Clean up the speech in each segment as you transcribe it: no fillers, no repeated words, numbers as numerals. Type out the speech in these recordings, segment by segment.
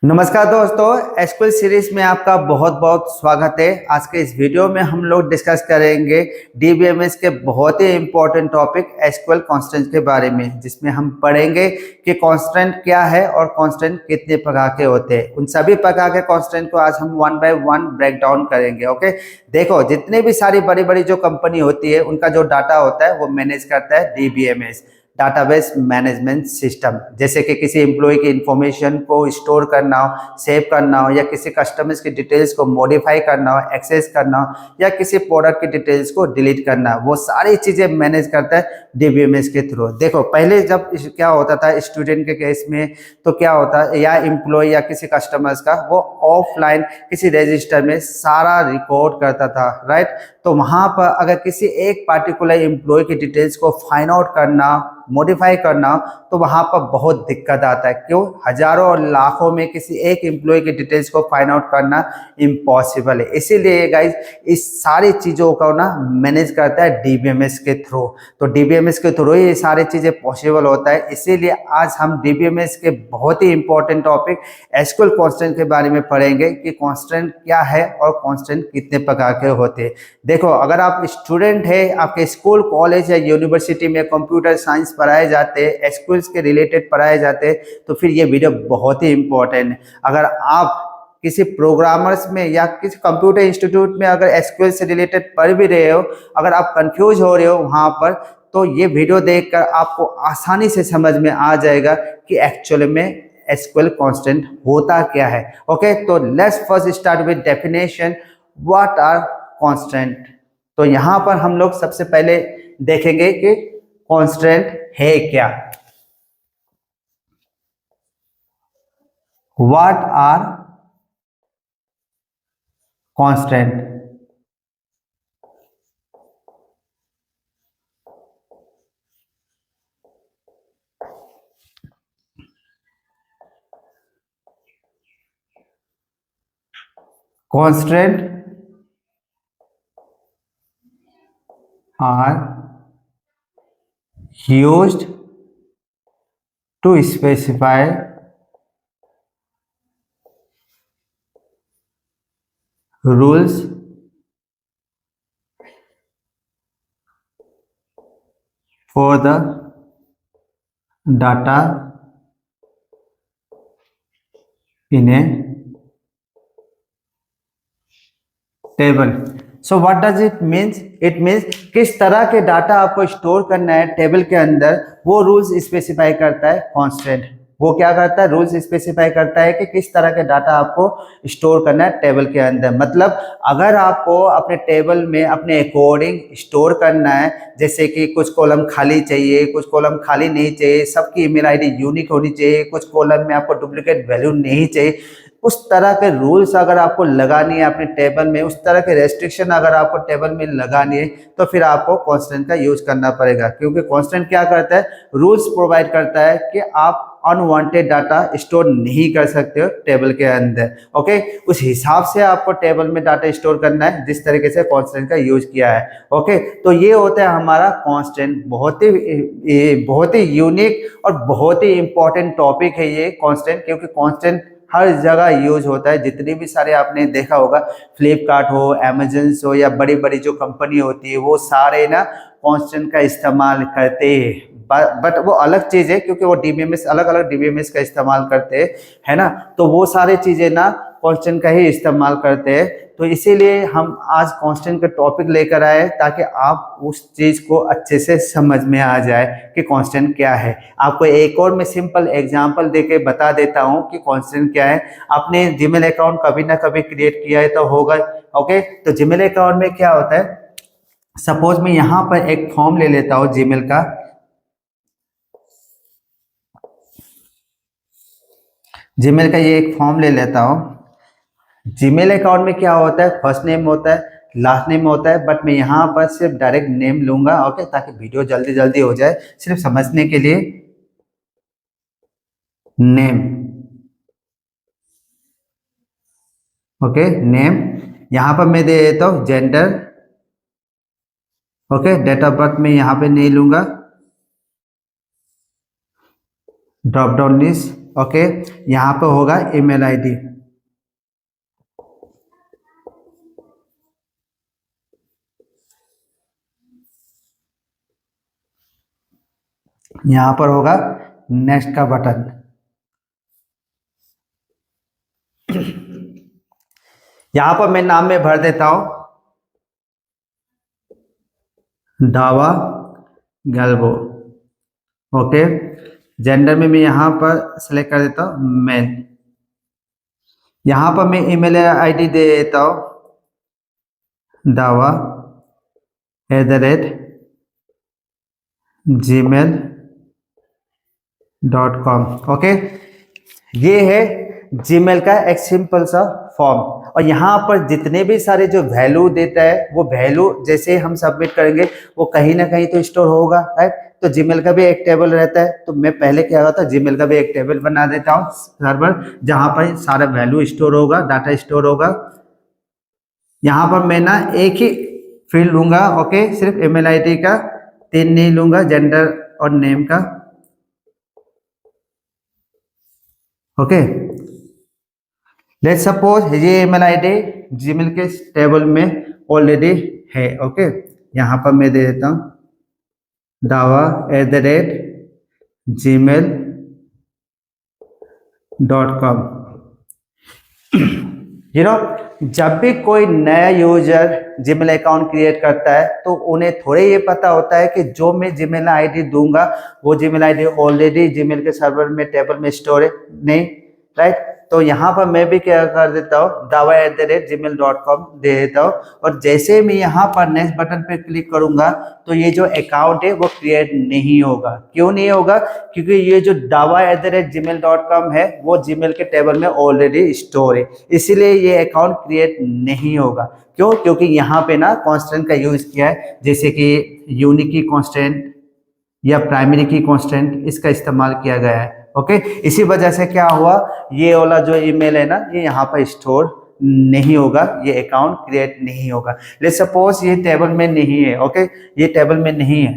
नमस्कार दोस्तों, SQL series में आपका बहुत बहुत स्वागत है। आज के इस वीडियो में हम लोग डिस्कस करेंगे डीबीएमएस के बहुत ही इंपॉर्टेंट टॉपिक एसक्यूएल कांस्टेंट के बारे में, जिसमें हम पढ़ेंगे कि कांस्टेंट क्या है और कांस्टेंट कितने प्रकार के होते हैं। उन सभी प्रकार के कांस्टेंट को आज हम one by one break down करेंगे। ओके, देखो, जितनी भी सारी बड़ी बड़ी जो कंपनी होती है उनका जो डाटा होता है वो मैनेज करता है डीबीएमएस, डाटाबेस मैनेजमेंट सिस्टम। जैसे कि किसी एम्प्लॉय की इंफॉर्मेशन को स्टोर करना हो, सेव करना हो, या किसी कस्टमर्स की डिटेल्स को मॉडिफाई करना हो, एक्सेस करना हो, या किसी प्रोडक्ट की डिटेल्स को डिलीट करना हो, वो सारी चीजें मैनेज करता है डीबीएमएस के थ्रू। देखो, पहले जब क्या होता था स्टूडेंट के केस में, तो क्या होता है, या एम्प्लॉय या किसी कस्टमर्स का, वो ऑफलाइन किसी रजिस्टर में सारा रिकॉर्ड करता था, राइट। तो वहां पर अगर किसी एक पार्टिकुलर एम्प्लॉय की डिटेल्स को फाइंड आउट करना, मॉडिफाई करना, तो वहां पर बहुत दिक्कत आता है। क्यों? हजारों और लाखों में किसी एक एम्प्लॉय की डिटेल्स को फाइंड आउट करना इम्पॉसिबल है। इसीलिए गाइज इस सारी चीजों को ना मैनेज करता है डीबीएमएस के थ्रू। तो डीबीएमएस के थ्रू ही ये सारी चीजें पॉसिबल होता है। इसीलिए आज हम डीबीएमएस के बहुत ही इंपॉर्टेंट टॉपिक एसक्यूएल कांस्टेंट के बारे में पढ़ेंगे कि कांस्टेंट क्या है और कांस्टेंट कितने प्रकार के होते हैं। देखो, अगर आप स्टूडेंट है, आपके स्कूल, कॉलेज या यूनिवर्सिटी में कंप्यूटर साइंस पढ़ाए जाते हैं, एसक्यूएल के रिलेटेड पढ़ाए जाते हैं, तो फिर ये वीडियो बहुत ही इंपॉर्टेंट है। अगर आप किसी प्रोग्रामर्स में या किसी कंप्यूटर इंस्टीट्यूट में अगर एसक्यूएल से रिलेटेड पढ़ भी रहे हो, अगर आप कंफ्यूज हो रहे हो वहां पर, तो ये वीडियो देखकर आपको आसानी से समझ में आ जाएगा कि एक्चुअली में एसक्यूएल कांस्टेंट होता क्या है। ओके, तो let's first start with definition, what are constant. तो यहां पर हम लोग सबसे पहले देखेंगे कि कांस्टेंट है क्या। What are constant. Constant are used to specify rules for the data in a table. So what does it means? It means किस तरह के डाटा आपको स्टोर करना है टेबल के अंदर, वो रूल्स स्पेसिफाई करता है कांस्टेंट। वो क्या करता है? रूल्स स्पेसिफाई करता है कि किस तरह के डाटा आपको स्टोर करना है टेबल के अंदर। मतलब अगर आपको अपने टेबल में अपने अकॉर्डिंग स्टोर करना है, जैसे कि कुछ कॉलम खाली चाहिए, कुछ कॉलम खाली नहीं चाहिए, सबकी ईमेल आईडी यूनिक होनी चाहिए, कुछ कॉलम में आपको डुप्लीकेट वैल्यू नहीं चाहिए, उस तरह के रूल्स अगर आपको लगानी है अपने टेबल में, उस तरह के रेस्ट्रिक्शन अगर आपको टेबल में लगानी है, तो फिर आपको कांस्टेंट का यूज करना पड़ेगा। क्योंकि कांस्टेंट क्या करता है? रूल्स प्रोवाइड करता है कि आप अनवांटेड डाटा स्टोर नहीं कर सकते हो टेबल के अंदर। ओके, उस हिसाब से आपको टेबल में डाटा स्टोर करना है जिस तरीके से कांस्टेंट का यूज किया है। ओके, तो ये होता है हमारा कांस्टेंट। बहुत ही यूनिक और बहुत ही इंपॉर्टेंट टॉपिक है ये कांस्टेंट, क्योंकि कांस्टेंट हर जगह यूज होता है। जितनी भी सारे आपने देखा होगा, फ्लिपकार्ट हो, अमेजन हो, या बड़ी बड़ी जो कंपनी होती है, वो सारे ना कांस्टेंट का इस्तेमाल करते हैं। बट वो अलग चीज है, क्योंकि वो डीबीएमएस, अलग अलग डीबीएमएस का इस्तेमाल करते हैं, है ना। तो वो सारे चीजें ना कांस्टेंट का ही इस्तेमाल करते हैं। तो इसीलिए हम आज कांस्टेंट का टॉपिक लेकर आए, ताकि आप उस चीज को अच्छे से समझ में आ जाए कि कांस्टेंट क्या है। आपको एक और मैं सिंपल एग्जांपल देके बता देता हूं कि कांस्टेंट क्या है। आपने जीमेल अकाउंट कभी ना कभी क्रिएट किया है तो होगा। ओके, तो जीमेल अकाउंट में क्या होता है? सपोज मैं यहाँ पर एक फॉर्म ले लेता हूँ जीमेल का। जीमेल का ये एक फॉर्म ले लेता हूँ। जीमेल अकाउंट में क्या होता है? फर्स्ट नेम होता है, लास्ट नेम होता है, बट मैं यहाँ पर सिर्फ डायरेक्ट नेम लूंगा। ओके, ताकि वीडियो जल्दी जल्दी हो जाए, सिर्फ समझने के लिए। Name, okay, name. यहाँ पर मैं दे देता हूँ gender. Okay, date of birth में यहाँ पे नहीं लूंगा, ड्रॉप डाउन लिस्ट। ओके, यहाँ पे होगा ईमेल आईडी। यहाँ पर होगा नेक्स्ट का बटन। यहाँ पर मैं नाम में भर देता हूँ दावा गैल्वो। ओके, जेंडर में मैं यहाँ पर सेलेक्ट कर देता हूँ मेल। यहाँ पर मैं ईमेल आईडी दे देता हूँ dawa@gmail.com। ओके, ये है जीमेल का एक सिंपल सा फॉर्म। और यहाँ पर जितने भी सारे जो वैल्यू देता है वो वैल्यू जैसे हम सबमिट करेंगे वो कहीं ना कहीं तो स्टोर होगा, राइट। तो जीमेल का भी एक टेबल रहता है, तो मैं पहले क्या होता है जीमेल का भी एक टेबल बना देता हूँ सर्वर, जहाँ पर सारा वैल्यू स्टोर होगा, डाटा स्टोर होगा। यहाँ पर मैं ना एक ही फील्ड लूंगा, ओके, सिर्फ ईमेल आईडी का, 3 नहीं लूंगा, जेंडर और नेम का। ओके, लेट्स सपोज ये ईमेल आईडी जीमेल के टेबल में ऑलरेडी है। ओके, यहाँ पर मैं दे देता हूँ dawa@gmail.com। जब भी कोई नया यूजर जीमेल अकाउंट क्रिएट करता है तो उन्हें थोड़े ये पता होता है कि जो मैं जीमेल आईडी दूंगा वो जीमेल आईडी ऑलरेडी जीमेल के सर्वर में टेबल में स्टोर है, नहीं, राइट। तो यहाँ पर मैं भी क्या कर देता हूँ dawa@gmail.com दे देता हूँ। और जैसे मैं यहाँ पर नेक्स्ट बटन पे क्लिक करूंगा तो ये जो अकाउंट है वो क्रिएट नहीं होगा। क्यों नहीं होगा? क्योंकि ये जो dawa@gmail.com है वो जीमेल के टेबल में ऑलरेडी स्टोर है, इसीलिए ये अकाउंट क्रिएट नहीं होगा। क्यों? क्योंकि यहाँ पे ना कॉन्स्टेंट का यूज किया है, जैसे कि यूनिक की कॉन्स्टेंट या प्राइमरी की कॉन्स्टेंट, इसका इस्तेमाल किया गया है। ओके, इसी वजह से क्या हुआ, ये वाला जो ईमेल है ना ये यहाँ पर स्टोर नहीं होगा, ये अकाउंट क्रिएट नहीं होगा। लेट्स सपोज ये टेबल में नहीं है। ओके, ये टेबल में नहीं है।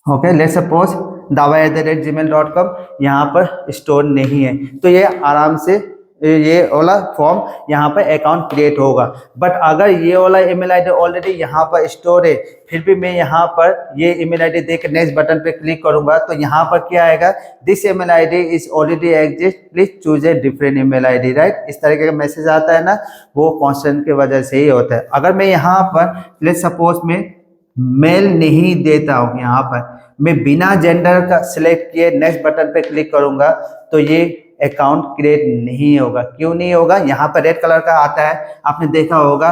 ओके, लेट्स सपोज dawa@gmail.com यहाँ पर स्टोर नहीं है, तो ये आराम से ये वाला फॉर्म यहाँ पर अकाउंट क्रिएट होगा। बट अगर ये वाला ईमेल आईडी ऑलरेडी यहाँ पर स्टोर है, फिर भी मैं यहाँ पर ये ईमेल आईडी देकर नेक्स्ट बटन पे क्लिक करूंगा तो यहाँ पर क्या आएगा, this email ID is already exist, please choose a different email ID, right. इस तरीके का मैसेज आता है ना, वो कॉन्स्टेंट की वजह से ही होता है। अगर मैं यहाँ पर लेट्स सपोज में मेल नहीं देता हूँ, यहाँ पर मैं बिना जेंडर का सिलेक्ट किए नेक्स्ट बटन पे क्लिक करूंगा तो ये अकाउंट क्रिएट नहीं होगा। क्यों नहीं होगा? यहाँ पर रेड कलर का आता है, आपने देखा होगा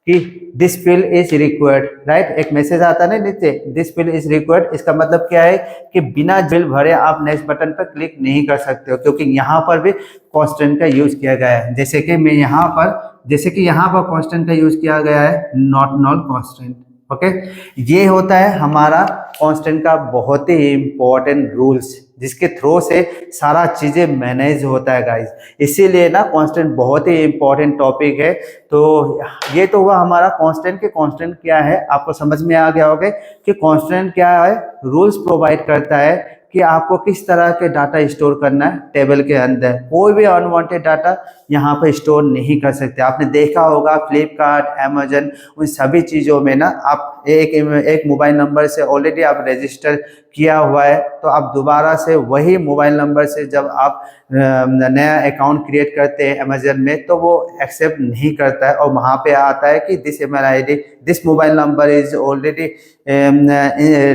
कि this field is required, right. एक मैसेज आता है ना नीचे, दिस फील्ड इज रिक्वायर्ड। इसका मतलब क्या है कि बिना बिल भरे आप नेक्स्ट बटन पर क्लिक नहीं कर सकते हो, क्योंकि यहाँ पर भी कॉन्स्टेंट का यूज किया गया है। जैसे कि यहाँ पर कॉन्स्टेंट का यूज किया गया है, नॉट नॉल कॉन्स्टेंट। ओके, ये होता है हमारा कॉन्स्टेंट का बहुत ही इंपॉर्टेंट रूल्स, जिसके थ्रू से सारा चीजें मैनेज होता है गाइस। इसीलिए ना कॉन्स्टेंट बहुत ही इंपॉर्टेंट टॉपिक है। तो ये तो हुआ हमारा कॉन्स्टेंट के कॉन्स्टेंट क्या है, आपको समझ में आ गया होगा कि कॉन्स्टेंट क्या है, रूल्स प्रोवाइड करता है कि आपको किस तरह के डाटा स्टोर करना है टेबल के अंदर। कोई भी अनवांटेड डाटा यहाँ पर स्टोर नहीं कर सकते। आपने देखा होगा फ्लिपकार्ट, अमेजन, उन सभी चीज़ों में ना आप एक मोबाइल नंबर से ऑलरेडी आप रजिस्टर किया हुआ है, तो आप दोबारा से वही मोबाइल नंबर से जब आप नया अकाउंट क्रिएट करते हैं अमेजन में तो वो एक्सेप्ट नहीं करता है, और वहाँ पे आता है कि this email ID, this mobile number is already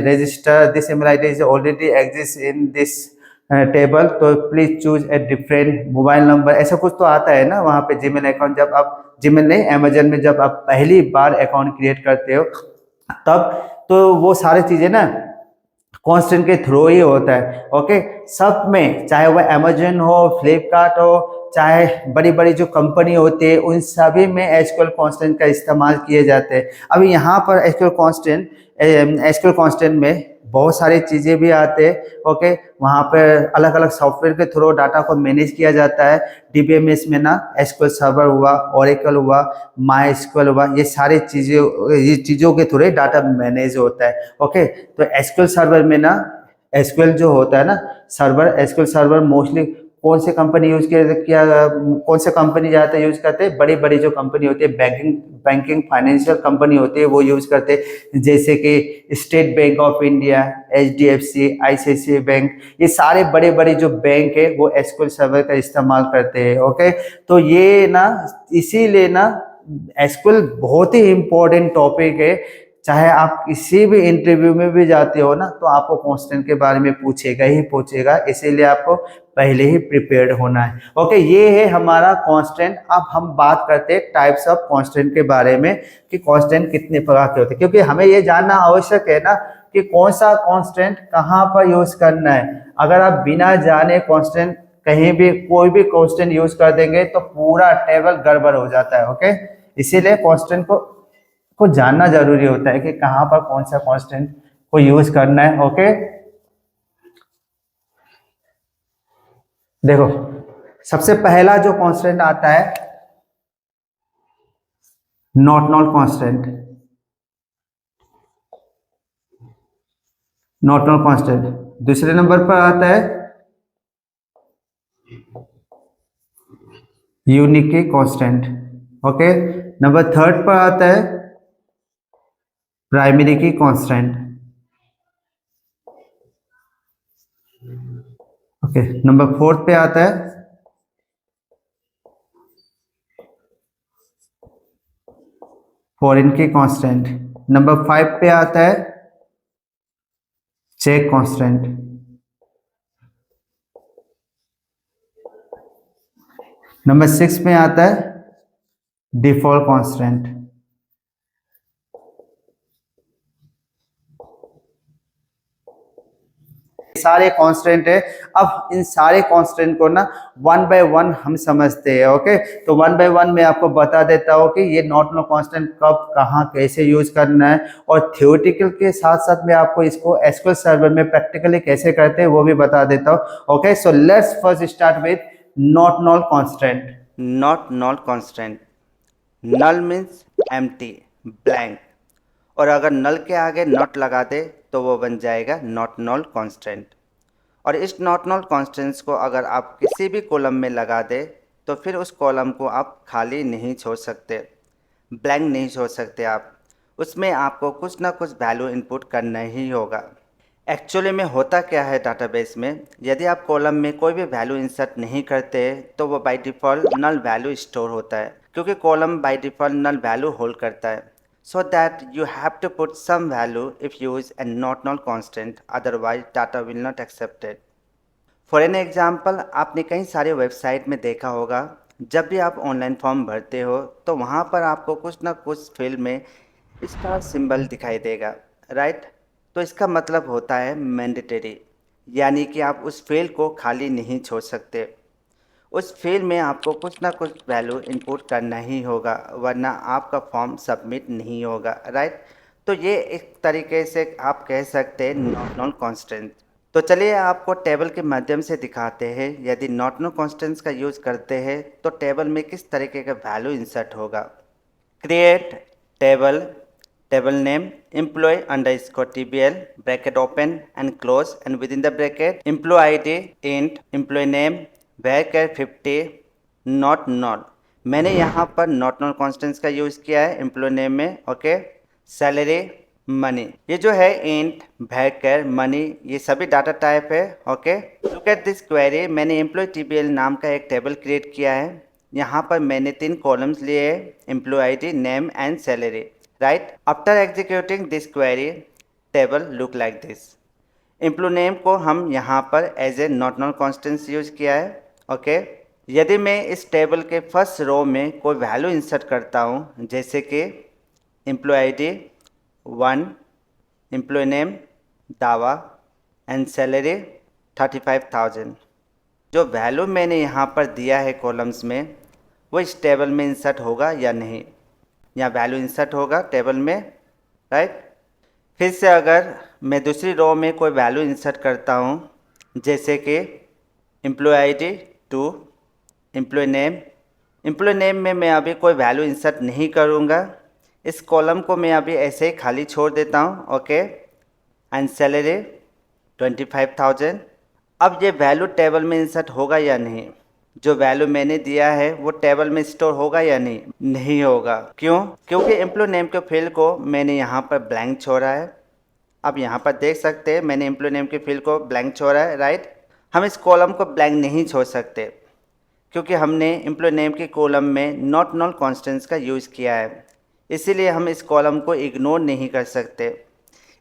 register, this email ID is already exist in this table, तो please choose a different mobile number, ऐसा कुछ तो आता है ना वहाँ पे। जीमेल अकाउंट जब आप जीमेल नहीं अमेजन में जब आप पहली बार अकाउंट क्रिएट करते हो तब तो वो सारी चीज़ें ना कॉन्स्टेंट के थ्रू ही होता है। ओके, सब में, चाहे वह अमेजन हो, फ्लिपकार्ट हो, चाहे बड़ी बड़ी जो कंपनी होती है, उन सभी में एसक्यूएल कॉन्स्टेंट का इस्तेमाल किए जाते हैं। अभी यहाँ पर एसक्यूएल कॉन्स्टेंट में बहुत सारी चीज़ें भी आते हैं। ओके, वहाँ पर अलग अलग सॉफ्टवेयर के थ्रू डाटा को मैनेज किया जाता है। डीबीएमएस में ना एसक्यूएल सर्वर हुआ, ओरेकल हुआ, माई एसक्यूएल हुआ, ये सारी चीज़ों के थ्रू डाटा मैनेज होता है। ओके, तो एसक्यूएल सर्वर में ना एसक्यूएल जो होता है ना सर्वर, एसक्यूएल सर्वर मोस्टली कौन से कंपनी यूज किया, कौन से कंपनी ज़्यादातर यूज करते हैं, बड़ी बड़ी जो कंपनी होती है बैंकिंग फाइनेंशियल कंपनी होती है वो यूज करते हैं, जैसे कि state bank of India, HDFC, ICICI bank, ये सारे बड़े बड़े जो बैंक है वो एसक्यूएल सर्वर का इस्तेमाल करते हैं। ओके, तो ये ना इसीलिए ना एसक्यूएल बहुत ही इम्पोर्टेंट टॉपिक है। चाहे आप किसी भी इंटरव्यू में भी जाते हो ना तो आपको कांस्टेंट के बारे में पूछेगा ही पूछेगा, इसीलिए आपको पहले ही प्रिपेयर्ड होना है। ओके, ये है हमारा कांस्टेंट। अब हम बात करते हैं टाइप्स ऑफ कांस्टेंट के बारे में कि कांस्टेंट कितने प्रकार के होते हैं, क्योंकि हमें ये जानना आवश्यक है ना कि कौन सा कांस्टेंट कहाँ पर यूज करना है। अगर आप बिना जाने कांस्टेंट कहीं भी कोई भी कांस्टेंट यूज कर देंगे तो पूरा टेबल गड़बड़ हो जाता है। ओके, इसीलिए कांस्टेंट को जानना जरूरी होता है कि कहाँ पर कौन सा कांस्टेंट को यूज करना है। ओके, देखो सबसे पहला जो कांस्टेंट आता है not null constant, not null constant. दूसरे नंबर पर आता है unique constant. Okay, number third पर आता है प्राइमरी की कांस्टेंट। ओके, नंबर फोर्थ पे आता है फॉरेन की कांस्टेंट। नंबर 5 पे आता है चेक कांस्टेंट। नंबर 6 में आता है डिफॉल्ट कांस्टेंट। सारे कांस्टेंट है। अब इन सारे कांस्टेंट को ना वन बाय वन हम समझते हैं। ओके, तो वन बाय वन मैं आपको बता देता हूँ कि ये नॉट नल कांस्टेंट कब कहाँ कैसे यूज करना है, और थियोरेटिकल के साथ साथ मैं आपको इसको एसक्यूएल सर्वर में प्रैक्टिकली कैसे करते हैं वो भी बता देता हूँ। Okay, so let's first start with not null constant. Not null constant. Null means empty, blank, और अगर नल के आगे नॉट लगा दे तो वो बन जाएगा नॉट नल कांस्टेंट। और इस नॉट नल कांस्टेंट्स को अगर आप किसी भी कॉलम में लगा दे तो फिर उस कॉलम को आप खाली नहीं छोड़ सकते, ब्लैंक नहीं छोड़ सकते आप, उसमें आपको कुछ ना कुछ वैल्यू इनपुट करना ही होगा। एक्चुअली में होता क्या है डाटाबेस में, यदि आप कॉलम में कोई भी वैल्यू इंसर्ट नहीं करते तो वो by default null value store होता है, क्योंकि column by default null value hold करता है। So that you have to put some value if use a not null constant, otherwise data will not accepted. For an example, आपने कई सारे website में देखा होगा, जब भी आप ऑनलाइन फॉर्म भरते हो तो वहाँ पर आपको कुछ ना कुछ फील्ड में स्टार सिंबल दिखाई देगा, राइट। तो इसका मतलब होता है मैंडेटरी, यानी कि आप उस फील्ड को खाली नहीं छोड़ सकते, उस फील्ड में आपको कुछ ना कुछ वैल्यू इनपुट करना ही होगा, वरना आपका फॉर्म सबमिट नहीं होगा, राइट। तो ये एक तरीके से आप कह सकते हैं नॉट नल कांस्टेंट। तो चलिए आपको टेबल के माध्यम से दिखाते हैं, यदि नॉट नल कांस्टेंट्स का यूज़ करते हैं तो टेबल में किस तरीके का वैल्यू इंसर्ट होगा। Create table, table name employee underscore tbl bracket open and close and within the bracket employee id int employee name varchar 50 not null। मैंने यहाँ पर नॉट नल कॉन्स्टेंट्स का यूज़ किया है एम्प्लॉय नेम में। Okay, salary, money, ये जो है इंट varchar मनी, ये सभी डाटा टाइप है। Okay, look at this query. मैंने एम्प्लॉय टीबीएल नाम का एक टेबल क्रिएट किया है। यहाँ पर मैंने 3 कॉलम्स लिए हैं, employee ID, name and salary, right। After executing this query, table look like this। Employee name को हम यहाँ पर as a not null constant use किया है। ओके, यदि मैं इस टेबल के फर्स्ट रो में कोई वैल्यू इंसर्ट करता हूँ, जैसे कि एम्प्लॉय आईडी 1, एम्प्लॉय नेम दावा एंड सैलरी 35,000, जो वैल्यू मैंने यहाँ पर दिया है कॉलम्स में वो इस टेबल में इंसर्ट होगा या नहीं, यहाँ वैल्यू इंसर्ट होगा टेबल में, राइट। फिर से अगर मैं दूसरी रो में कोई वैल्यू इंसर्ट करता हूँ, जैसे कि एम्प्लॉय आईडी 2, एम्प्लॉय नेम में मैं अभी कोई वैल्यू इंसर्ट नहीं करूँगा, इस कॉलम को मैं अभी ऐसे ही खाली छोड़ देता हूँ। Okay, and salary 25,000। अब ये वैल्यू टेबल में इंसर्ट होगा या नहीं, जो वैल्यू मैंने दिया है वो टेबल में स्टोर होगा या नहीं, नहीं होगा। क्यों? क्योंकि एम्प्लॉय नेम के फील्ड को मैंने यहाँ पर ब्लैंक छोड़ा है। अब यहाँ पर देख सकते हैं मैंने एम्प्लॉय नेम के फील्ड को ब्लैंक छोड़ा है, राइट। हम इस कॉलम को ब्लैंक नहीं छोड़ सकते क्योंकि हमने एम्प्लॉय नेम के कॉलम में नॉट नल कॉन्स्टेंट्स का यूज़ किया है, इसीलिए हम इस कॉलम को इग्नोर नहीं कर सकते।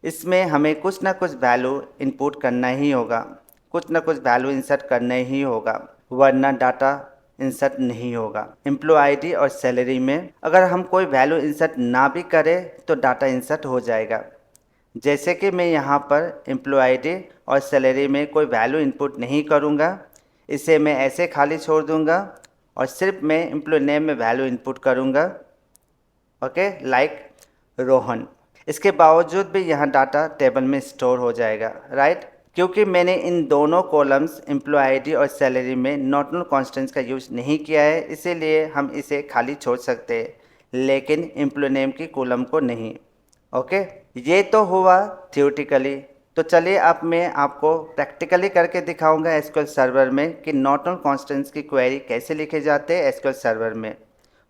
इसमें हमें कुछ ना कुछ वैल्यू इनपुट करना ही होगा, कुछ ना कुछ वैल्यू इंसर्ट करना ही होगा, वरना डाटा इंसर्ट नहीं होगा। एम्प्लॉय आईडी और सैलरी में अगर हम कोई वैल्यू इंसर्ट ना भी करें तो डाटा इंसर्ट हो जाएगा। जैसे कि मैं यहाँ पर एम्प्लॉय आईडी और सैलरी में कोई वैल्यू इनपुट नहीं करूँगा, इसे मैं ऐसे खाली छोड़ दूँगा और सिर्फ मैं एम्प्लॉय नेम में वैल्यू इनपुट करूँगा, ओके, लाइक रोहन। इसके बावजूद भी यहाँ डाटा टेबल में स्टोर हो जाएगा, राइट, क्योंकि मैंने इन दोनों कॉलम्स एम्प्लॉय आईडी और सैलरी में नॉट नल कॉन्स्टेंट्स का यूज़ नहीं किया है, इसीलिए हम इसे खाली छोड़ सकते हैं, लेकिन एम्प्लॉय नेम की कॉलम को नहीं। ओके, ये तो हुआ थियोरेटिकली। तो चलिए अब मैं आपको प्रैक्टिकली करके दिखाऊंगा एसक्यूएल सर्वर में कि नॉट नल कॉन्स्टेंट्स की क्वेरी कैसे लिखे जाते हैं एसक्यूएल सर्वर में।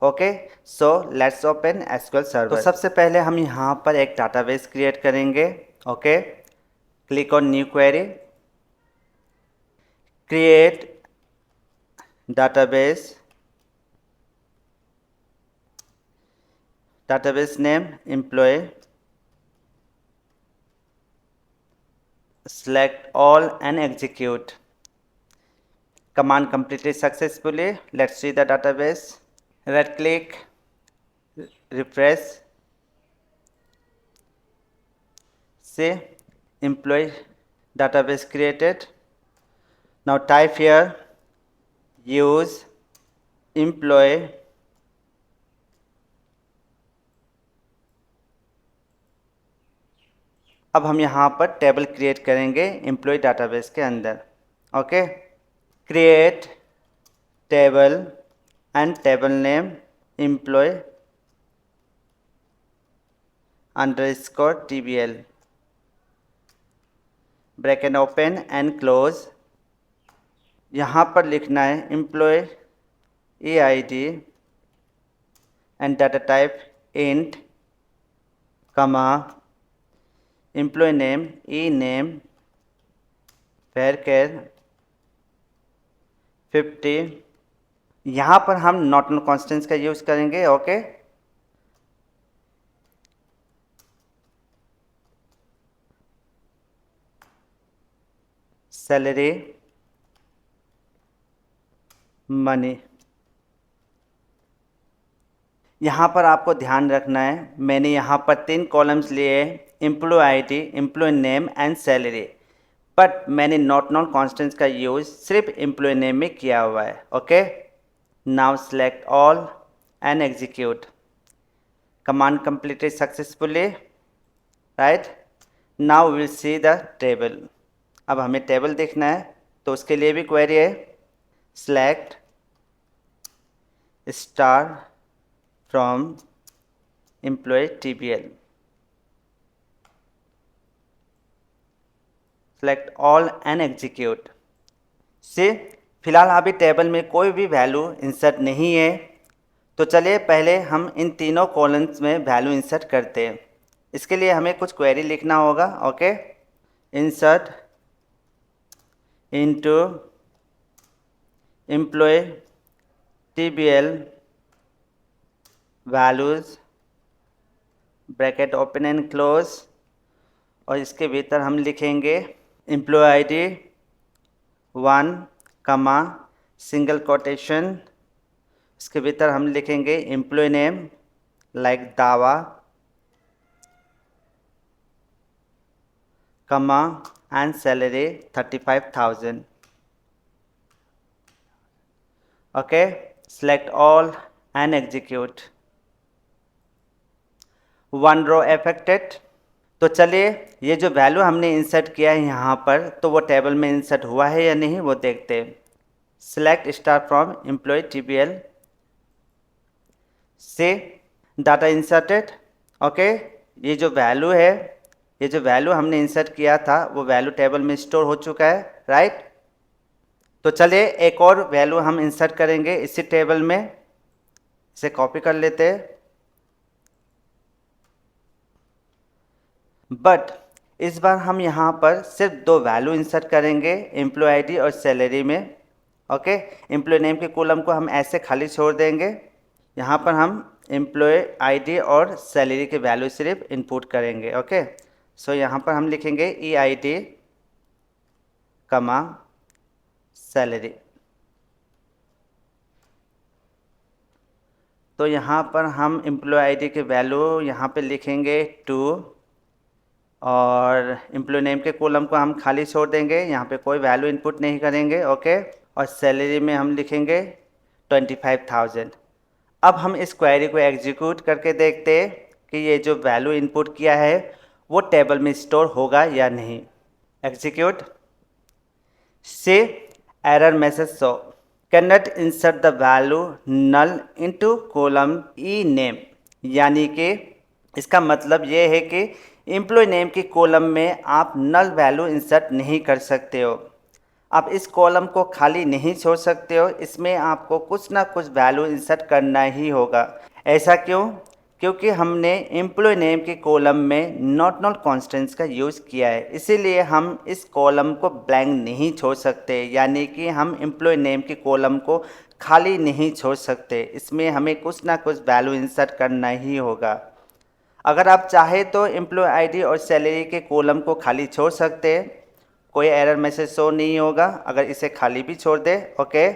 Okay, so let's open SQL server. तो सबसे पहले हम यहाँ पर एक डाटाबेस क्रिएट करेंगे। Okay, click on new query, create database, database name employee, select all and execute. Command completed successfully. Let's see the database. Right click, refresh. See, employee database created. Now type here use employee अब हम यहाँ पर table create करेंगे employee database के अंदर। Okay, create table and table name employee underscore TBL, bracket open and close. यहाँ पर लिखना है employee EID and data type int, comma employee name E name varchar 50। यहाँ पर हम नॉट नल कॉन्स्टेंट्स का यूज़ करेंगे। Okay, salary money. यहाँ पर आपको ध्यान रखना है मैंने यहाँ पर 3 कॉलम्स लिए, employee ID, employee name and salary, but मैंने नॉट नल कॉन्स्टेंट्स का यूज़ सिर्फ एम्प्लॉय नेम में किया हुआ है। Okay, now select all and execute. Command completed successfully, right. Now will see the table. अब हमें टेबल देखना है तो उसके लिए भी क्वेरी है select star from employ TBL, select all and execute. से फिलहाल अभी टेबल में कोई भी वैल्यू इंसर्ट नहीं है, तो चलिए पहले हम इन तीनों कॉलम्स में वैल्यू इंसर्ट करते हैं। इसके लिए हमें कुछ क्वेरी लिखना होगा। Okay, insert into employee TBL values, bracket open and close, और इसके भीतर हम लिखेंगे employ ID 1, comma single quotation, इसके भीतर हम लिखेंगे employ name like Dawa, comma and salary 35,000। Okay, select all and execute. 1 row affected. तो चलिए ये जो वैल्यू हमने इंसर्ट किया है यहाँ पर, तो वो टेबल में इंसर्ट हुआ है या नहीं वो देखते हैं। Select star from employ TBL से डाटा इंसर्टेड। ओके, ये जो वैल्यू है ये जो वैल्यू हमने इंसर्ट किया था वो वैल्यू टेबल में स्टोर हो चुका है, राइट। तो चलिए एक और वैल्यू हम इंसर्ट करेंगे इसी टेबल में, इसे कॉपी कर लेते हैं। बट इस बार हम यहाँ पर सिर्फ 2 वैल्यू इंसर्ट करेंगे, एम्प्लॉय आईडी और सैलरी में। ओके, एम्प्लॉय नेम के कॉलम को हम ऐसे खाली छोड़ देंगे। यहाँ पर हम एम्प्लॉय आईडी और सैलरी के वैल्यू सिर्फ इनपुट करेंगे। ओके, सो यहाँ पर हम लिखेंगे ई आई डी कमा सैलरी। तो यहाँ पर हम एम्प्लॉय आईडी के वैल्यू यहाँ पे लिखेंगे 2 और एम्प्लॉय नेम के कॉलम को हम खाली छोड़ देंगे, यहाँ पे कोई वैल्यू इनपुट नहीं करेंगे। ओके, और सैलरी में हम लिखेंगे 25,000। अब हम इस क्वेरी को एग्जीक्यूट करके देखते हैं कि ये जो वैल्यू इनपुट किया है वो टेबल में स्टोर होगा या नहीं। एग्जीक्यूट। से error message show can not insert the value null into column E name, यानी कि इसका मतलब ये है कि एम्प्लॉय नेम की कॉलम में आप नल वैल्यू इंसर्ट नहीं कर सकते हो। आप इस कॉलम को खाली नहीं छोड़ सकते हो, इसमें आपको कुछ ना कुछ वैल्यू इंसर्ट करना ही होगा। ऐसा क्यों? क्योंकि हमने एम्प्लॉय नेम के कॉलम में नॉट नल कॉन्स्टेंट्स का यूज़ किया है, इसीलिए हम इस कॉलम को ब्लैंक नहीं छोड़ सकते, यानी कि हम एम्प्लॉय नेम के कॉलम को खाली नहीं छोड़ सकते। इसमें हमें कुछ ना कुछ वैल्यू इंसर्ट करना ही होगा। अगर आप चाहे तो एम्प्लॉय आईडी और सैलरी के कॉलम को खाली छोड़ सकते हैं, कोई एरर मैसेज शो नहीं होगा अगर इसे खाली भी छोड़ दे। ओके,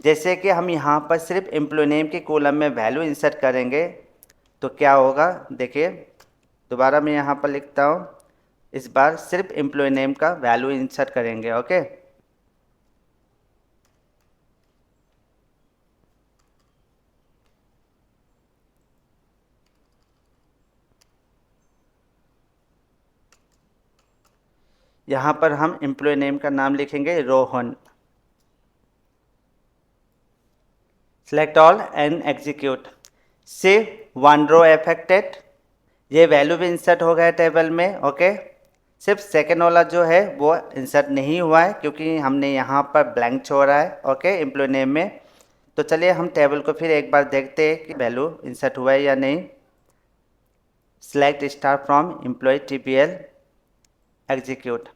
जैसे कि हम यहाँ पर सिर्फ एम्प्लॉय नेम के कॉलम में वैल्यू इंसर्ट करेंगे तो क्या होगा, देखिए दोबारा मैं यहाँ पर लिखता हूँ। इस बार सिर्फ एम्प्लॉय नेम का वैल्यू इंसर्ट करेंगे। ओके, यहाँ पर हम एम्प्लॉय नेम का नाम लिखेंगे Rohan. Select all and execute. से 1 रो अफेक्टेड, ये वैल्यू भी इंसर्ट हो गया टेबल में। ओके, सिर्फ सेकेंड वाला जो है वो इंसर्ट नहीं हुआ है क्योंकि हमने यहाँ पर ब्लैंक छोड़ा है। ओके, एम्प्लॉय नेम में। तो चलिए हम टेबल को फिर एक बार देखते हैं कि वैल्यू इंसर्ट हुआ है या नहीं। Select star from employ TPL, execute.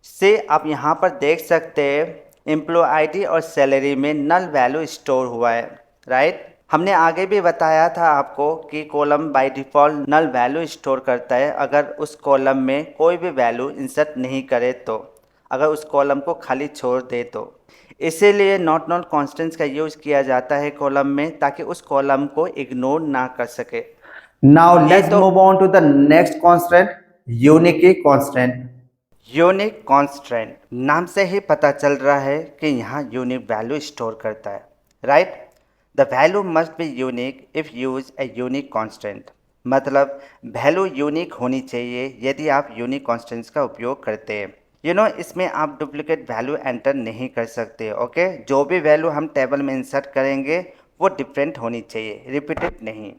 से आप यहाँ पर देख सकते हैं एम्प्लॉय आईडी और सैलरी में नल वैल्यू स्टोर हुआ है, राइट। हमने आगे भी बताया था आपको कि column by default null value store करता है अगर उस कॉलम में कोई भी वैल्यू इंसर्ट नहीं करे तो, अगर उस कॉलम को खाली छोड़ दे तो। इसीलिए नॉट नल कॉन्स्टेंट्स का यूज़ किया जाता है कॉलम में ताकि उस कॉलम को इग्नोर ना कर सके। Now let's move on to the next constant, unique constant. Unique constant, नाम से ही पता चल रहा है कि यहाँ यूनिक वैल्यू स्टोर करता है, right. The value must be unique if use a unique constant, मतलब वैल्यू यूनिक होनी चाहिए यदि आप यूनिक कॉन्स्टेंट्स का उपयोग करते हैं। इसमें आप डुप्लीकेट वैल्यू एंटर नहीं कर सकते। ओके, जो भी वैल्यू हम टेबल में इंसर्ट करेंगे वो डिफरेंट होनी चाहिए, रिपीटेड नहीं।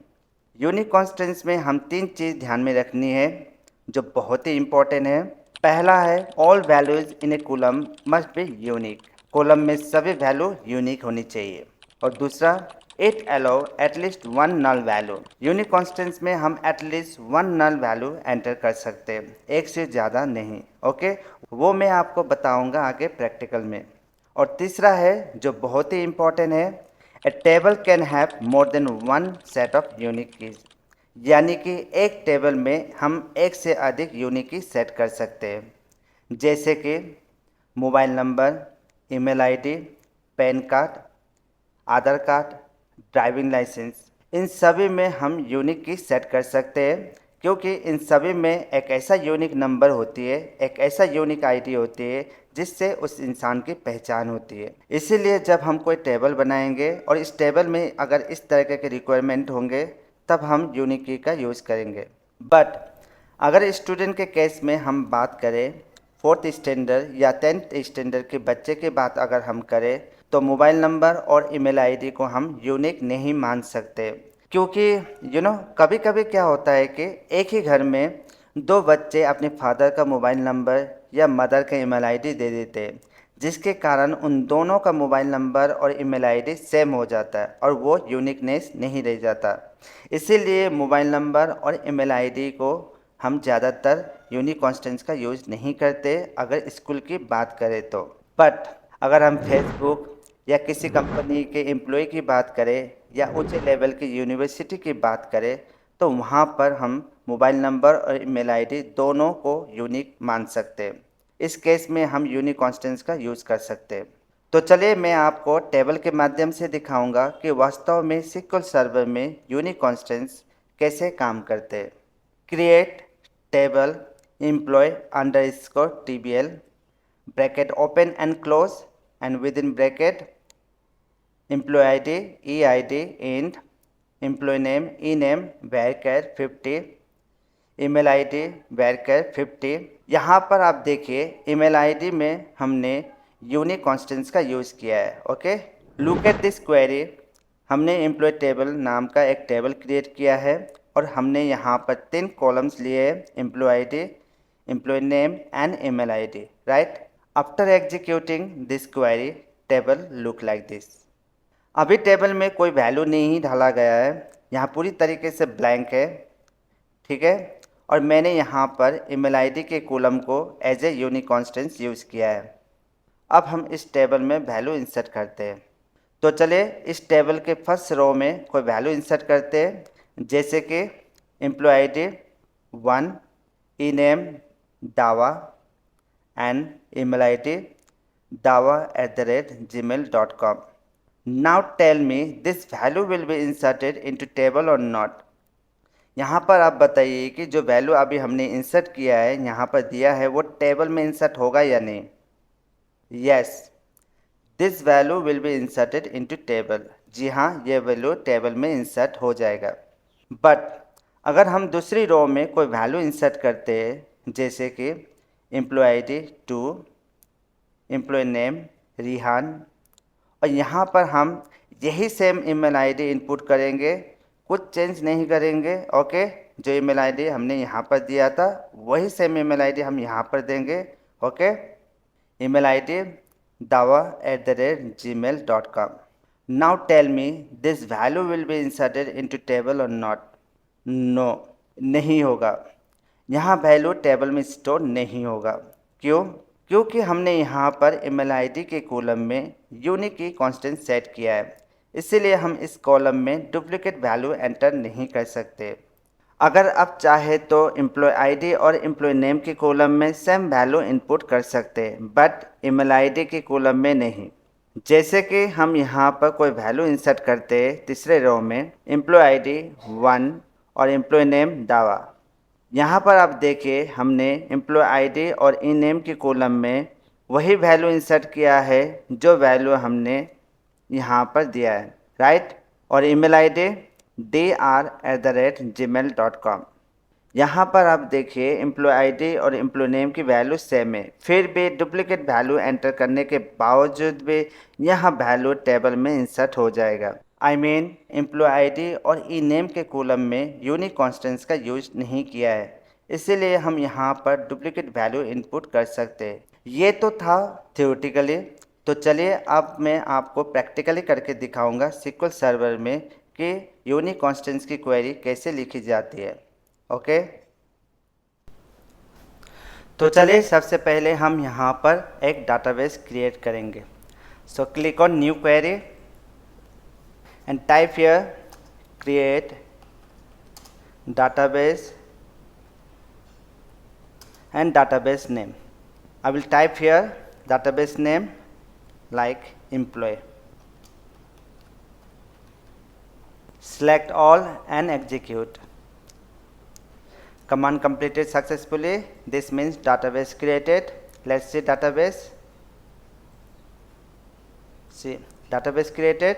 यूनिक कॉन्स्टेंट्स में हम 3 चीज़ ध्यान में रखनी है जो बहुत ही इंपॉर्टेंट है। पहला है all values in a column must be unique, column में सभी वैल्यू यूनिक होनी चाहिए। और दूसरा, it allow at least 1 null value, unique constants में हम एटलीस्ट 1 नल वैल्यू एंटर कर सकते हैं, एक से ज़्यादा नहीं। ओके, वो मैं आपको बताऊंगा आगे प्रैक्टिकल में। और तीसरा है जो बहुत ही इंपॉर्टेंट है, a table can have more than 1 set of unique keys, यानी कि एक टेबल में हम एक से अधिक यूनिक की सेट कर सकते हैं, जैसे कि mobile number, email ID, PAN card, Aadhaar card, driving licence. इन सभी में हम यूनिक की सेट कर सकते हैं क्योंकि इन सभी में एक ऐसा यूनिक नंबर होती है, एक ऐसा यूनिक आईडी होती है जिससे उस इंसान की पहचान होती है। इसीलिए जब हम कोई टेबल बनाएंगे और इस टेबल में अगर इस तरह के रिक्वायरमेंट होंगे तब हम यूनिक की का यूज़ करेंगे। बट अगर स्टूडेंट के केस में हम बात करें, 4th स्टैंडर्ड या 10th स्टैंडर्ड के बच्चे की बात अगर हम करें तो मोबाइल नंबर और ईमेल आईडी को हम यूनिक नहीं मान सकते क्योंकि कभी कभी क्या होता है कि एक ही घर में दो बच्चे अपने फादर का मोबाइल नंबर या मदर का ईमेल आईडी दे देते हैं, जिसके कारण उन दोनों का मोबाइल नंबर और ईमेल आईडी सेम हो जाता है और वो यूनिकनेस नहीं रह जाता। इसीलिए मोबाइल नंबर और ईमेल आईडी को हम ज़्यादातर यूनिक कॉन्स्टेंट्स का यूज़ नहीं करते अगर स्कूल की बात करें तो। बट अगर हम फेसबुक या किसी कंपनी के एम्प्लॉय की बात करें या उच्च लेवल की यूनिवर्सिटी की बात करें तो वहाँ पर हम मोबाइल नंबर और ईमेल आईडी दोनों को यूनिक मान सकते हैं। इस केस में हम यूनिक कॉन्स्टेंट्स का यूज़ कर सकते हैं। तो चलिए मैं आपको टेबल के माध्यम से दिखाऊंगा कि वास्तव में SQL सर्वर में यूनिक कॉन्स्टेंट्स कैसे काम करते हैं। Create table employee underscore TBL bracket open and close and within bracket employee ID EID and employee name ename varchar 50 email ID varchar 50। यहाँ पर आप देखिए email ID में हमने यूनिक कॉन्स्टेंट्स का यूज़ किया है। Okay, look at this query. हमने एम्प्लॉय टेबल नाम का एक टेबल क्रिएट किया है और हमने यहाँ पर 3 कॉलम्स लिए हैं, employee ID, employee name and email ID, right. After executing this query, table look like this। अभी टेबल में कोई वैल्यू नहीं डाला गया है, यहाँ पूरी तरीके से ब्लैंक है, ठीक है। और मैंने यहाँ पर ईमेल आईडी के कॉलम को as a unique constants use किया है। अब हम इस टेबल में वैल्यू इंसर्ट करते हैं। तो चलिए इस टेबल के फर्स्ट रो में कोई वैल्यू इंसर्ट करते हैं, जैसे कि एम्प्लॉय आईडी 1, ई नेम दावा and email ID dawa@gmail.com। Now tell me this value will be inserted into table or not। यहाँ पर आप बताइए कि जो वैल्यू अभी हमने इंसर्ट किया है, यहाँ पर दिया है, वो टेबल में इंसर्ट होगा या नहीं। Yes, this value will be inserted into table. जी हाँ, ये वैल्यू टेबल में इंसर्ट हो जाएगा। बट अगर हम दूसरी रो में कोई वैल्यू इंसर्ट करते हैं, जैसे कि employee ID 2, employee name Rihan, और यहाँ पर हम यही सेम ईमेल आईडी इनपुट करेंगे, कुछ चेंज नहीं करेंगे। ओके, जो ईमेल आईडी हमने यहाँ पर दिया था वही सेम ईमेल आईडी हम यहाँ पर देंगे। Okay, email ID dawa@gmail.com। Now tell me this value will be inserted into table और नॉट। नो, नहीं होगा। यहाँ वैल्यू टेबल में स्टोर नहीं होगा। क्यों? क्योंकि हमने यहाँ पर ईमेल आईडी के कॉलम में यूनिक की कांस्टेंट सेट किया है, इसीलिए हम इस कॉलम में डुप्लीकेट वैल्यू एंटर नहीं कर सकते। अगर आप चाहे तो एम्प्लॉय आईडी और एम्प्लॉय नेम के कॉलम में सेम वैल्यू इनपुट कर सकते हैं, बट ईमेल आईडी के कॉलम में नहीं। जैसे कि हम यहाँ पर कोई वैल्यू इंसर्ट करते हैं तीसरे रो में, एम्प्लॉय आईडी 1 और एम्प्लॉय नेम दावा। यहाँ पर आप देखिए हमने एम्प्लॉय आईडी और ई नेम के कॉलम में वही वैल्यू इंसर्ट किया है जो वैल्यू हमने यहाँ पर दिया है, राइट। और ईमेल आईडी dr@gmail.com। यहाँ पर आप देखिए एम्प्लॉय आईडी और एम्प्लॉय नेम की वैल्यू सेम है, फिर भी डुप्लीकेट वैल्यू एंटर करने के बावजूद भी यहाँ वैल्यू टेबल में इंसर्ट हो जाएगा। आई मीन एम्प्लॉय आईडी और ई नेम के कॉलम में यूनिक कॉन्स्टेंट्स का यूज नहीं किया है, इसीलिए हम यहाँ पर डुप्लीकेट वैल्यू इनपुट कर सकते हैं। ये तो था थ्योरेटिकली। तो चलिए अब मैं आपको प्रैक्टिकली करके दिखाऊंगा SQL सर्वर में कि यूनिक कॉन्स्टेंट्स की क्वेरी कैसे लिखी जाती है। ओके, तो चलिए सबसे पहले हम यहाँ पर एक डाटाबेस क्रिएट करेंगे। So click on new query and type here create database and database name. I will type here database name like employee. Select all and execute. Command completed successfully. This means database created. Let's see database. See, database created.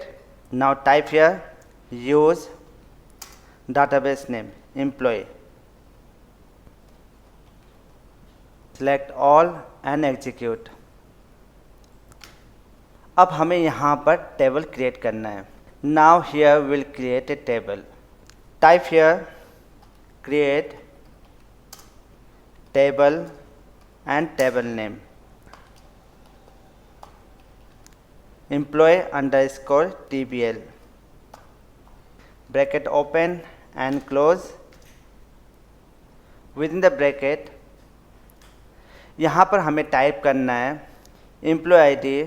Now type here use database name employee. Select all and execute. अब हमें यहाँ पर table create करना है। Now here we'll create a table. Type here create table and table name, employee underscore TBL, bracket open and close, within the bracket यहाँ पर हमें type करना है employee ID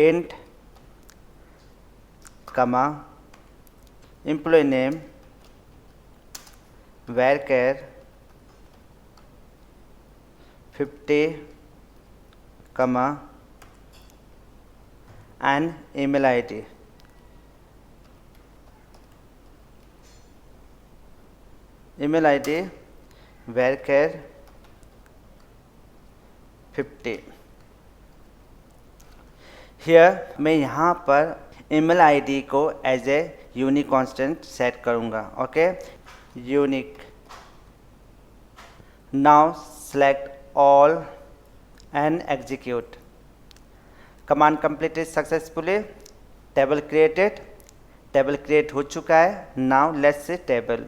int comma employee name varchar 50 कमा and email ID. email ID varchar 50. Here मैं यहाँ पर email ID को as a unique constant set करूँगा. Okay, unique. Now select all and execute. Command completed successfully. Table created. Table create हो चुका है. Now let's say table.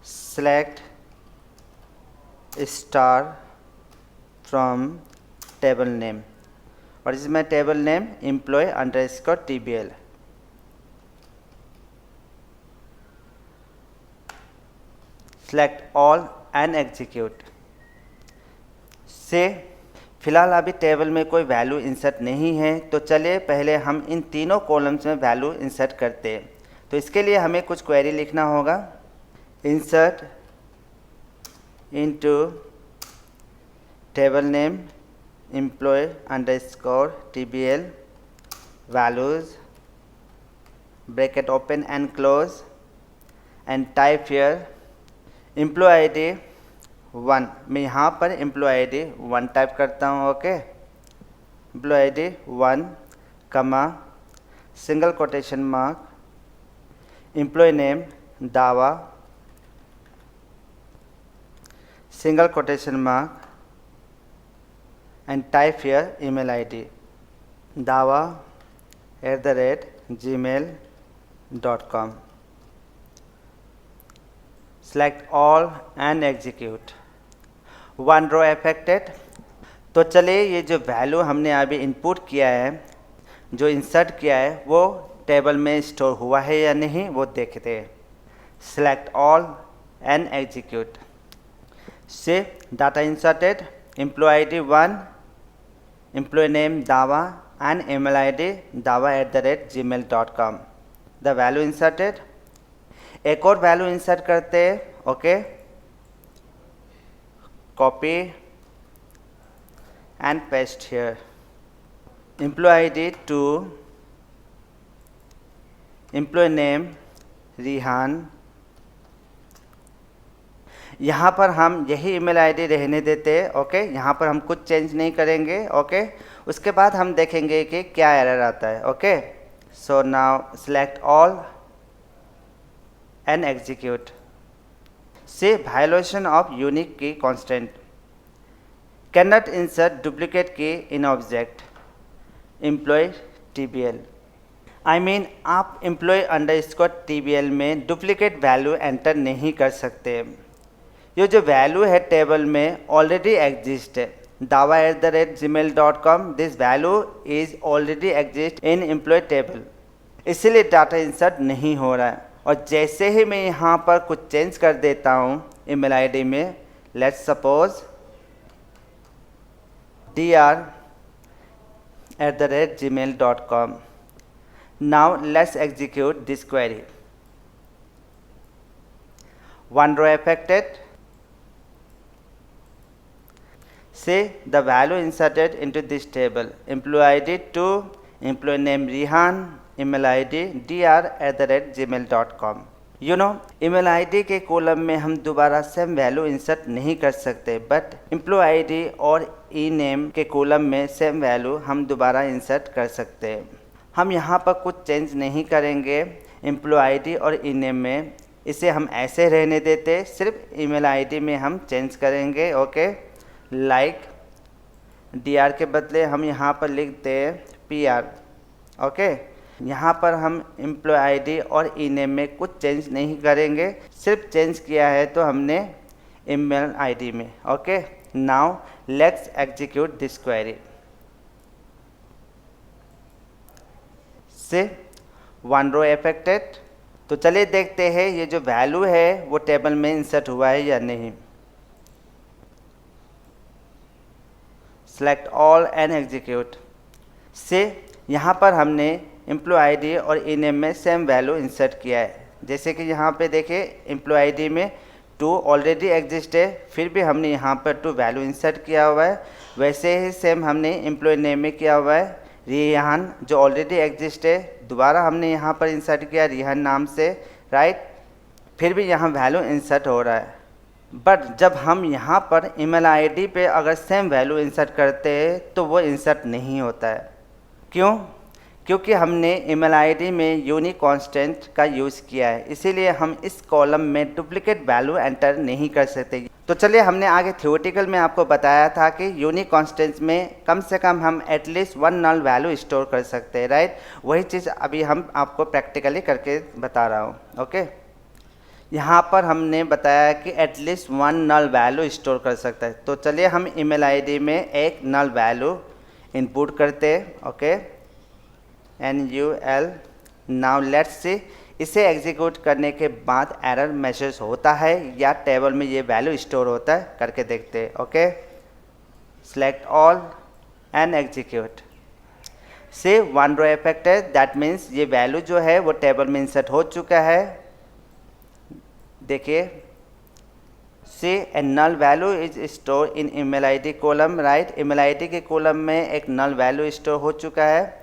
Select star from table name. What is my table name? Employee underscore TBL. Select all and execute. से फिलहाल अभी table में कोई value insert नहीं है, तो चलिए पहले हम इन तीनों कॉलम्स में वैल्यू इंसर्ट करते हैं. तो इसके लिए हमें कुछ क्वेरी लिखना होगा. Insert into table name employee underscore TBL values bracket open and close and type here employee ID 1. मैं यहाँ पर employee ID 1 टाइप करता हूँ. Okay, employee ID 1 comma single quotation mark employee name दावा single quotation mark and type here email ID dawa@gmail.com. select all and execute. one row affected. तो चलिए ये जो वैल्यू हमने अभी इनपुट किया है, जो इंसर्ट किया है, वो टेबल में स्टोर हुआ है या नहीं वो देखते हैं. select all and execute. से data inserted. employee ID 1, employee name Dawa and email ID dawa@gmail.com. The value inserted. एक और वैल्यू इंसर्ट करते हैं. Okay, copy and paste here. employee ID 2, employee name Rihan. यहाँ पर हम यही ईमेल आईडी रहने देते हैं. ओके, यहाँ पर हम कुछ चेंज नहीं करेंगे. ओके, उसके बाद हम देखेंगे कि क्या एरर आता है. Okay, so now select all and execute. Say violation of unique key constant. Can not insert duplicate key in object employ TBL. I mean आप एम्प्लॉय अंडरस्कोर TBL में डुप्लीकेट वैल्यू एंटर नहीं कर सकते. ये जो value है table में already exist है. dawa@gmail.com. This value is already exist in employee table, इसलिए डाटा इंसर्ट नहीं हो रहा है. और जैसे ही मैं यहाँ पर कुछ चेंज कर देता हूँ ईमेल आईडी में, let's suppose dr@gmail.com. Now let's execute this query. one row affected. Say the value inserted into this table. Employee ID 2, employee name Rihan, email ID dr@gmail.com. You know, email ID के column में हम दोबारा same value insert नहीं कर सकते, but employee ID और ई name के column में सेम वैल्यू हम दोबारा इंसर्ट कर सकते हैं. हम यहाँ पर कुछ चेंज नहीं करेंगे एम्प्लॉय आईडी और ई नेम में. इसे हम ऐसे रहने देते, सिर्फ ईमेल आईडी में हम चेंज करेंगे. ओके, लाइक DR के बदले हम यहाँ पर लिखते हैं PR. ओके, यहाँ पर हम एम्प्लॉय आईडी और ई नेम में कुछ चेंज नहीं करेंगे. सिर्फ चेंज किया है तो हमने ईमेल आईडी में। Okay, now let's execute this query. से 1 रो अफेक्टेड। तो चलिए देखते हैं ये जो वैल्यू है वो टेबल में इंसर्ट हुआ है या नहीं। Select all and execute. से यहाँ पर हमने एम्प्लॉय आईडी और इनेम में सेम वैल्यू इंसर्ट किया है। जैसे कि यहाँ पे देखिए एम्प्लॉय आईडी में 2 ऑलरेडी एग्जिस्ट है, फिर भी हमने यहाँ पर 2 वैल्यू इंसर्ट किया हुआ है। वैसे ही सेम हमने एम्प्लॉय नेम में किया हुआ है। रिहान जो ऑलरेडी एग्जिस्ट है, दोबारा हमने यहाँ पर इंसर्ट किया रिहान नाम से, राइट। फिर भी यहाँ वैल्यू इंसर्ट हो रहा है। बट जब हम यहाँ पर ईमेल आईडी पे अगर सेम वैल्यू इंसर्ट करते हैं तो वो इंसर्ट नहीं होता है। क्यों? क्योंकि हमने ईमेल आईडी में यूनिक कांस्टेंट का यूज़ किया है, इसीलिए हम इस कॉलम में डुप्लीकेट वैल्यू एंटर नहीं कर सकते। तो चलिए, हमने आगे थ्योरेटिकल में आपको बताया था कि यूनिक कांस्टेंट्स में कम से कम हम एटलीस्ट 1 नल वैल्यू स्टोर कर सकते हैं, राइट। वही चीज़ अभी हम आपको प्रैक्टिकली करके बता रहा हूँ। ओके, यहाँ पर हमने बताया कि एटलीस्ट 1 नल वैल्यू स्टोर कर सकता है। तो चलिए हम ईमेल आईडी में एक नल वैल्यू इनपुट करते हैं। Okay, NUL। नाउ लेट्स सी इसे एग्जीक्यूट करने के बाद एरर मैसेज होता है या टेबल में ये वैल्यू स्टोर होता है, करके देखते हैं। Okay, select all and execute. से 1 रो अफेक्टेड, दैट मीन्स ये वैल्यू जो है वो टेबल में इंसर्ट हो चुका है। देखिए, see a null value is store in email ID column, right. Email ID के कॉलम में एक नल वैल्यू स्टोर हो चुका है।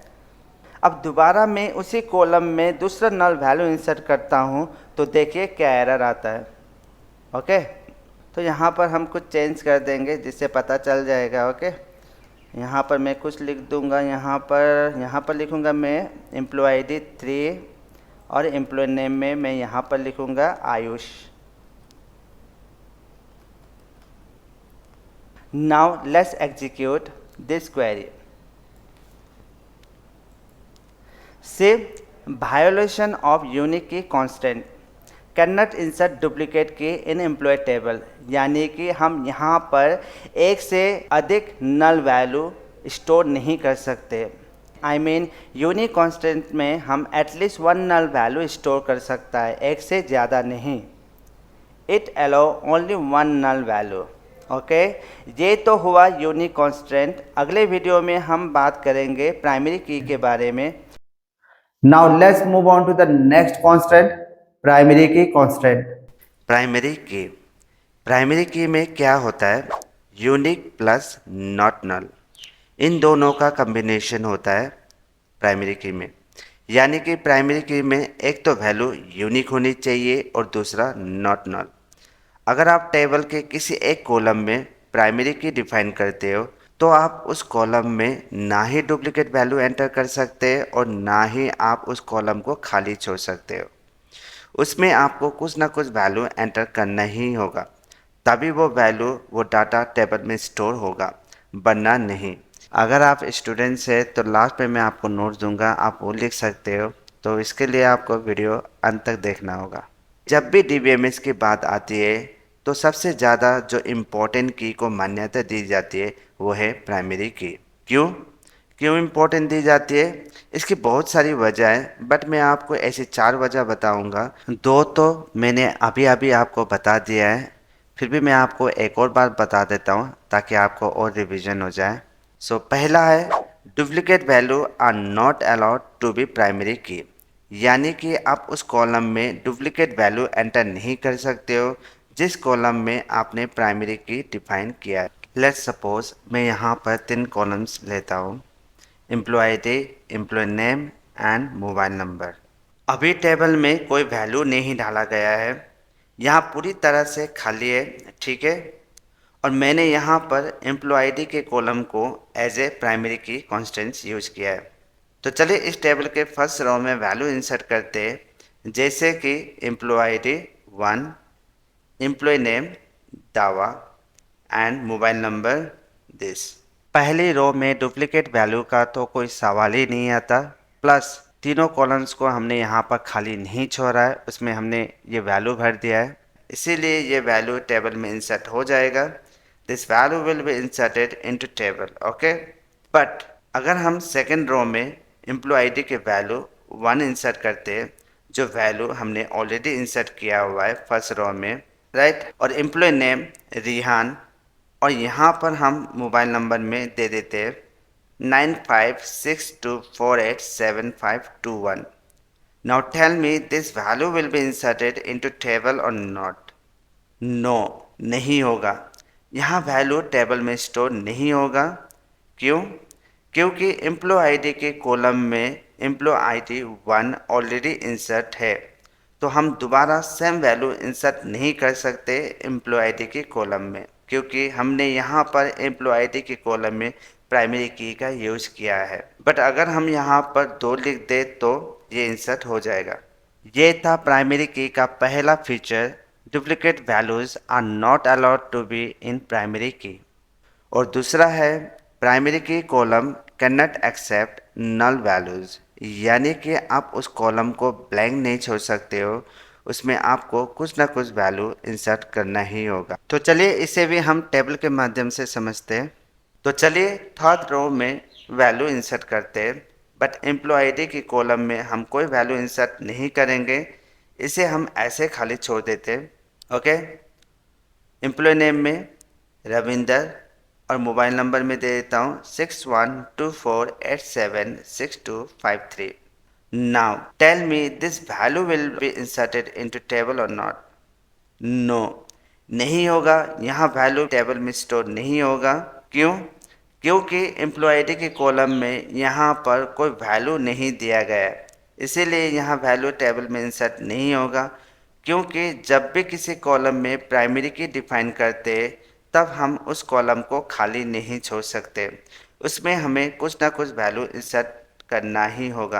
अब दोबारा मैं उसी कॉलम में दूसरा नल वैल्यू इंसर्ट करता हूँ तो देखिए क्या एरर आता है। ओके, तो यहाँ पर हम कुछ चेंज कर देंगे जिससे पता चल जाएगा। ओके, यहाँ पर मैं कुछ लिख दूँगा। यहाँ पर लिखूँगा मैं एम्प्लॉय आईडी 3 और एम्प्लॉय नेम में मैं यहाँ पर लिखूँगा Ayush. Now let's execute this query. से violation of unique key constant can not insert duplicate key in employee table, यानी कि हम यहाँ पर एक से अधिक नल वैल्यू स्टोर नहीं कर सकते। आई मीन यूनिक कांस्टेंट में हम एटलीस्ट 1 नल वैल्यू स्टोर कर सकता है, एक से ज़्यादा नहीं। It allow only 1 null value. Okay, ये तो हुआ यूनिक कांस्टेंट। अगले वीडियो में हम बात करेंगे प्राइमरी की के बारे में। Now let's move on to the next constant, primary key constant. Primary की में क्या होता है? यूनिक प्लस नॉट नल, इन दोनों का कम्बिनेशन होता है प्राइमरी की में। यानी कि प्राइमरी की में एक तो वैल्यू यूनिक होनी चाहिए और दूसरा नॉट नल। अगर आप टेबल के किसी एक कॉलम में प्राइमरी की डिफाइन करते हो तो आप उस कॉलम में ना ही डुप्लीकेट वैल्यू एंटर कर सकते हैं और ना ही आप उस कॉलम को खाली छोड़ सकते हो। उसमें आपको कुछ ना कुछ वैल्यू एंटर करना ही होगा, तभी वो वैल्यू वो डाटा टेबल में स्टोर होगा, वरना नहीं। अगर आप स्टूडेंट्स हैं तो लास्ट में मैं आपको नोट्स दूंगा, आप वो लिख सकते हो। तो इसके लिए आपको वीडियो अंत तक देखना होगा। जब भी DBMS की बात आती है तो सबसे ज़्यादा जो इम्पोर्टेंट की को मान्यता दी जाती है वो है प्राइमरी की। क्यों इम्पोर्टेंट दी जाती है? इसकी बहुत सारी वजह है, बट मैं आपको ऐसी 4 वजह बताऊंगा। 2 तो मैंने अभी आपको बता दिया है, फिर भी मैं आपको एक और बार बता देता हूँ ताकि आपको और रिवीजन हो जाए। पहला है duplicate value are not allowed to be primary key, यानी कि आप उस कॉलम में डुप्लीकेट वैल्यू एंटर नहीं कर सकते हो जिस कॉलम में आपने प्राइमरी की डिफाइन किया है। लेट्स सपोज मैं यहाँ पर 3 कॉलम्स लेता हूँ, employee ID, employee name and mobile number. अभी टेबल में कोई वैल्यू नहीं डाला गया है, यहाँ पूरी तरह से खाली है, ठीक है। और मैंने यहाँ पर एम्प्लॉय आईडी के कॉलम को एज ए प्राइमरी की कॉन्स्टेंट्स यूज़ किया है। तो चलिए इस टेबल के फर्स्ट रो में वैल्यू इंसर्ट करते हैं, जैसे कि एम्प्लॉय आईडी 1, एम्प्लॉय नेम दावा एंड मोबाइल नंबर दिस। पहली रो में डुप्लीकेट वैल्यू का तो कोई सवाल ही नहीं आता, प्लस तीनों कॉलम्स को हमने यहाँ पर खाली नहीं छोड़ा है, उसमें हमने ये वैल्यू भर दिया है। इसीलिए ये वैल्यू टेबल में इंसर्ट हो जाएगा। This value will be inserted into table, okay. But अगर हम सेकेंड रो में एम्प्लॉय आईडी के वैल्यू 1 इंसर्ट करते हैं, जो वैल्यू हमने ऑलरेडी इंसर्ट किया हुआ है फर्स्ट रो में, राइट, और एम्प्लॉय नेम रिहान, और यहाँ पर हम मोबाइल नंबर में दे देते हैं 9562487521। Now tell me this value will be inserted into table or not? No, नहीं होगा। यहाँ वैल्यू टेबल में स्टोर नहीं होगा। क्यों? क्योंकि एम्प्लॉय आईडी के कॉलम में एम्प्लॉय आईडी 1 ऑलरेडी इंसर्ट है, तो हम दोबारा सेम वैल्यू इंसर्ट नहीं कर सकते एम्प्लॉय आईडी के कॉलम में, क्योंकि हमने यहाँ पर एम्प्लॉय आईडी के कॉलम में प्राइमरी की का यूज़ किया है। बट अगर हम यहाँ पर 2 लिख दे तो ये इंसर्ट हो जाएगा। ये था प्राइमरी की का पहला feature, duplicate values are not allowed to be in primary key. और दूसरा है primary key column can not accept null values, यानी कि आप उस कॉलम को ब्लैंक नहीं छोड़ सकते हो, उसमें आपको कुछ ना कुछ वैल्यू इंसर्ट करना ही होगा। तो चलिए इसे भी हम टेबल के माध्यम से समझते हैं। तो चलिए थर्ड रो में वैल्यू इंसर्ट करते हैं, बट एम्प्लॉय आईडी की कॉलम में हम कोई वैल्यू इंसर्ट नहीं करेंगे, इसे हम ऐसे खाली छोड़ देते हैं, ओके। एम्प्लॉय नेम में रविंदर और मोबाइल नंबर में दे देता हूँ 6124876253। Now tell me this value will be inserted into table और नॉट? नो, नहीं होगा। यहाँ वैल्यू टेबल में स्टोर नहीं होगा। क्यों? क्योंकि एम्प्लॉय आईडी के कॉलम में यहाँ पर कोई वैल्यू नहीं दिया गया है, इसीलिए यहाँ वैल्यू टेबल में इंसर्ट नहीं होगा। क्योंकि जब भी किसी कॉलम में प्राइमरी की डिफाइन करते तब हम उस कॉलम को खाली नहीं छोड़ सकते, उसमें हमें कुछ ना कुछ वैल्यू इंसर्ट करना ही होगा,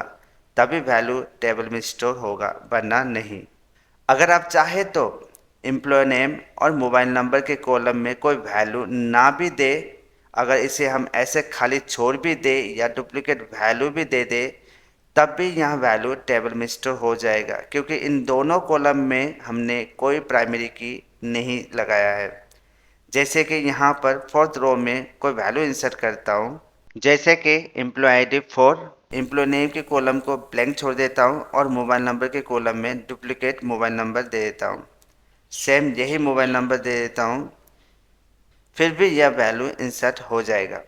तभी वैल्यू टेबल में स्टोर होगा, वरना नहीं। अगर आप चाहे तो एम्प्लॉय नेम और मोबाइल नंबर के कॉलम में कोई वैल्यू ना भी दे, अगर इसे हम ऐसे खाली छोड़ भी दे या डुप्लीकेट वैल्यू भी दे दे, तब भी यहाँ वैल्यू टेबल में स्टोर हो जाएगा, क्योंकि इन दोनों कॉलम में हमने कोई प्राइमरी की नहीं लगाया है। जैसे कि यहाँ पर फोर्थ रो में कोई वैल्यू इंसर्ट करता हूँ, जैसे कि एम्प्लॉय आईडी 4, एम्प्लॉय नेम के कॉलम को ब्लैंक छोड़ देता हूँ और मोबाइल नंबर के कॉलम में डुप्लीकेट मोबाइल नंबर दे देता हूँ, सेम यही मोबाइल नंबर दे देता हूँ, फिर भी यह वैल्यू इंसर्ट हो जाएगा।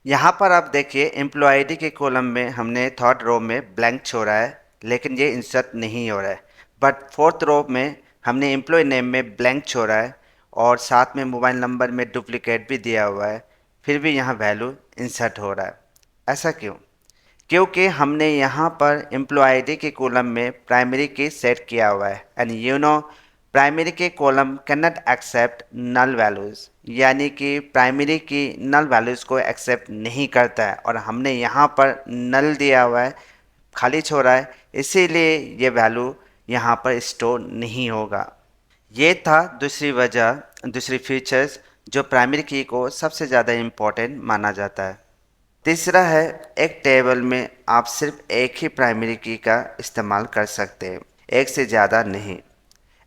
यहाँ पर आप देखिए एम्प्लॉय आईडी के कॉलम में हमने थर्ड रो में ब्लैंक छोड़ा है, लेकिन ये इंसर्ट नहीं हो रहा है। बट फोर्थ रो में हमने एम्प्लॉय नेम में ब्लैंक छोड़ा है और साथ में मोबाइल नंबर में डुप्लीकेट भी दिया हुआ है, फिर भी यहाँ वैल्यू इंसर्ट हो रहा है। ऐसा क्यों? क्योंकि हमने यहाँ पर एम्प्लॉय आईडी के कॉलम में प्राइमरी की सेट किया हुआ है, एंड यू नो प्राइमरी के column can not accept null values, यानी कि प्राइमरी की नल वैल्यूज़ को एक्सेप्ट नहीं करता है, और हमने यहाँ पर नल दिया हुआ है, खाली छोड़ा है, इसीलिए ये वैल्यू यहाँ पर स्टोर नहीं होगा। ये था दूसरी वजह, दूसरी फीचर्स जो प्राइमरी की को सबसे ज़्यादा इम्पोर्टेंट माना जाता है। तीसरा है एक टेबल में आप सिर्फ एक ही प्राइमरी की का इस्तेमाल कर सकते हैं, एक से ज़्यादा नहीं।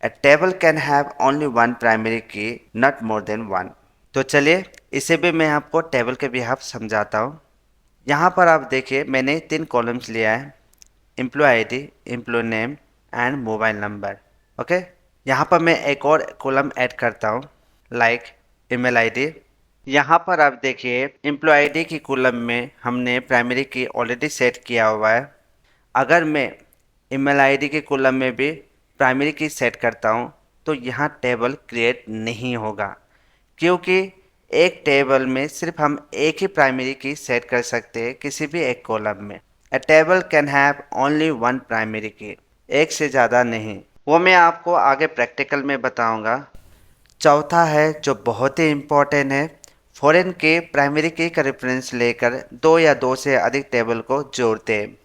A table can have only one primary key, not more than one. तो चलिए इसे भी मैं आपको टेबल के बिहाफ समझाता हूँ। यहाँ पर आप देखिए मैंने 3 कॉलम्स लिया है, employee ID, employee name and mobile number, okay. यहाँ पर मैं एक और कॉलम ऐड करता हूँ, लाइक ईमेल आईडी। यहाँ पर आप देखिए एम्प्लॉय आईडी की कॉलम में हमने प्राइमरी की ऑलरेडी सेट किया हुआ है। अगर मैं ईमेल आईडी के कॉलम में भी प्राइमरी की सेट करता हूँ तो यहाँ टेबल क्रिएट नहीं होगा, क्योंकि एक टेबल में सिर्फ हम एक ही प्राइमरी की सेट कर सकते हैं किसी भी एक कॉलम में। अ table can have only one primary की, एक से ज़्यादा नहीं। वो मैं आपको आगे प्रैक्टिकल में बताऊंगा। चौथा है जो बहुत ही इम्पोर्टेंट है, फॉरेन के प्राइमरी की का रेफरेंस लेकर 2 या 2 से अधिक टेबल को जोड़ते हैं।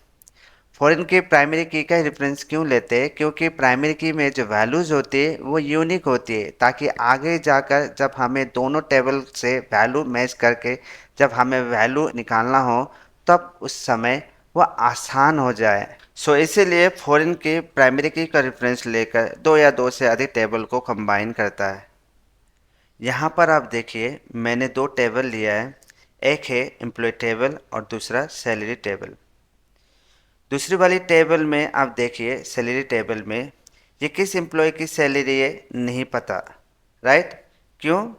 फॉरेन की प्राइमरी की का रेफरेंस क्यों लेते हैं? क्योंकि प्राइमरी की में जो वैल्यूज़ होती है वो यूनिक होती है, ताकि आगे जाकर जब हमें दोनों टेबल से वैल्यू मैच करके जब हमें वैल्यू निकालना हो तब उस समय वह आसान हो जाए। सो इसीलिए फॉरेन की प्राइमरी की का रेफरेंस लेकर दो या दो से अधिक टेबल को कंबाइन करता है। यहाँ पर आप देखिए मैंने दो टेबल लिया है, एक है एम्प्लॉय टेबल और दूसरा सैलरी टेबल। दूसरी वाली टेबल में आप देखिए सैलरी टेबल में ये किस एम्प्लॉय की सैलरी है नहीं पता, राइट? क्यों?